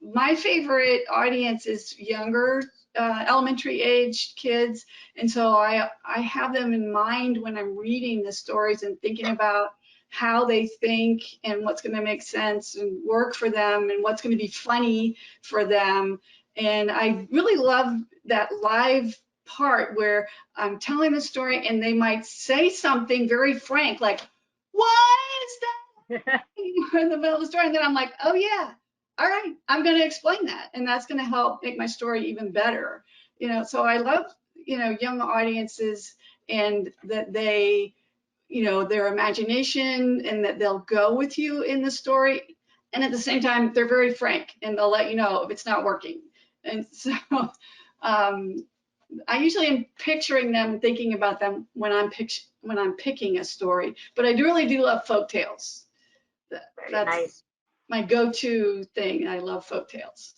my favorite audience is younger, elementary aged kids. And so I have them in mind when I'm reading the stories and thinking about how they think and what's going to make sense and work for them and what's going to be funny for them. And I really love that live part where I'm telling the story and they might say something very frank, like, what is that? In the middle of the story. And then I'm like, oh yeah, all right, I'm going to explain that. And that's going to help make my story even better. You know, so I love, you know, young audiences and that they, you know, their imagination and that they'll go with you in the story. And at the same time, they're very frank and they'll let you know if it's not working. And so I usually am picturing them, thinking about them when I'm picking a story. But I really do love folk tales. That's nice. my go-to thing. I love folk tales.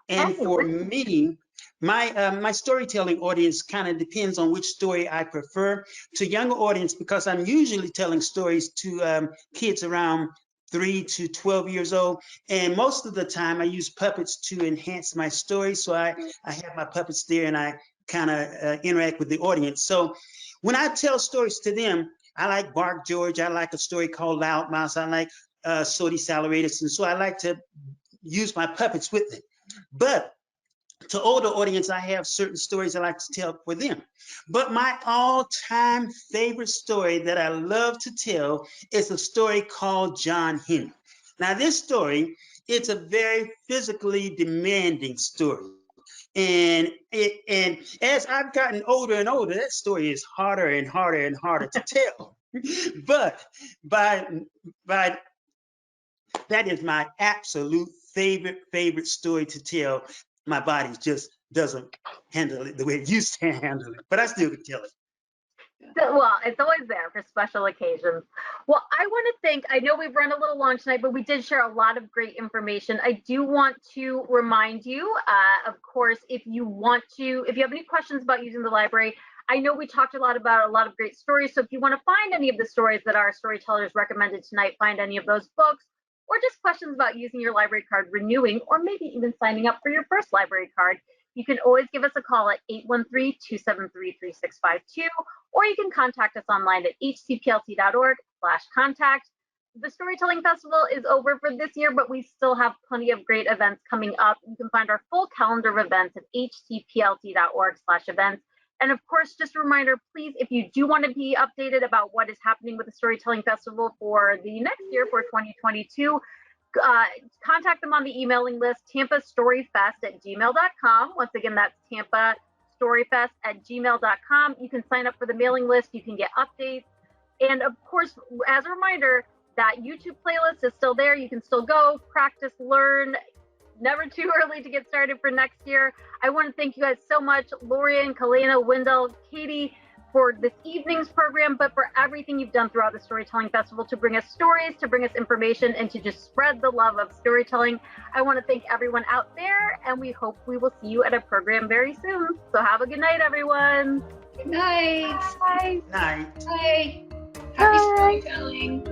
And for me, my storytelling audience kind of depends on which story I prefer. To younger audience, because I'm usually telling stories to kids around 3 to 12 years old, and most of the time I use puppets to enhance my story. So I have my puppets there, and I kind of interact with the audience. So when I tell stories to them, I like Bark George. I like a story called Loud Mouse. I like Sody Saleratus, and so I like to use my puppets with it. But to older audience, I have certain stories I like to tell for them. But my all-time favorite story that I love to tell is a story called John Henry. Now, this story, it's a very physically demanding story. And as I've gotten older and older, that story is harder and harder and harder to tell. But by that is my absolute favorite story to tell. My body just doesn't handle it the way it used to handle it, but I still can tell it. Well, it's always there for special occasions. Well, I want to thank, I know we've run a little long tonight, but we did share a lot of great information. I do want to remind you, of course, if you have any questions about using the library, I know we talked a lot about a lot of great stories. So if you want to find any of the stories that our storytellers recommended tonight, find any of those books, or just questions about using your library card, renewing, or maybe even signing up for your first library card, you can always give us a call at 813-273-3652, or you can contact us online at hcplt.org/contact. The Storytelling Festival is over for this year, but we still have plenty of great events coming up. You can find our full calendar of events at hcplt.org/events. And of course, just a reminder, please, if you do want to be updated about what is happening with the Storytelling Festival for the next year, for 2022, contact them on the emailing list, tampastoryfest@gmail.com. Once again, that's tampastoryfest@gmail.com. You can sign up for the mailing list. You can get updates. And of course, as a reminder, that YouTube playlist is still there. You can still go, practice, learn. Never too early to get started for next year. I want to thank you guys so much, Lorian, Kalena, Wendell, Katie, for this evening's program, but for everything you've done throughout the Storytelling Festival to bring us stories, to bring us information, and to just spread the love of storytelling. I want to thank everyone out there, and we hope we will see you at a program very soon. So have a good night, everyone. Good night. Bye. Night. Bye. Happy storytelling.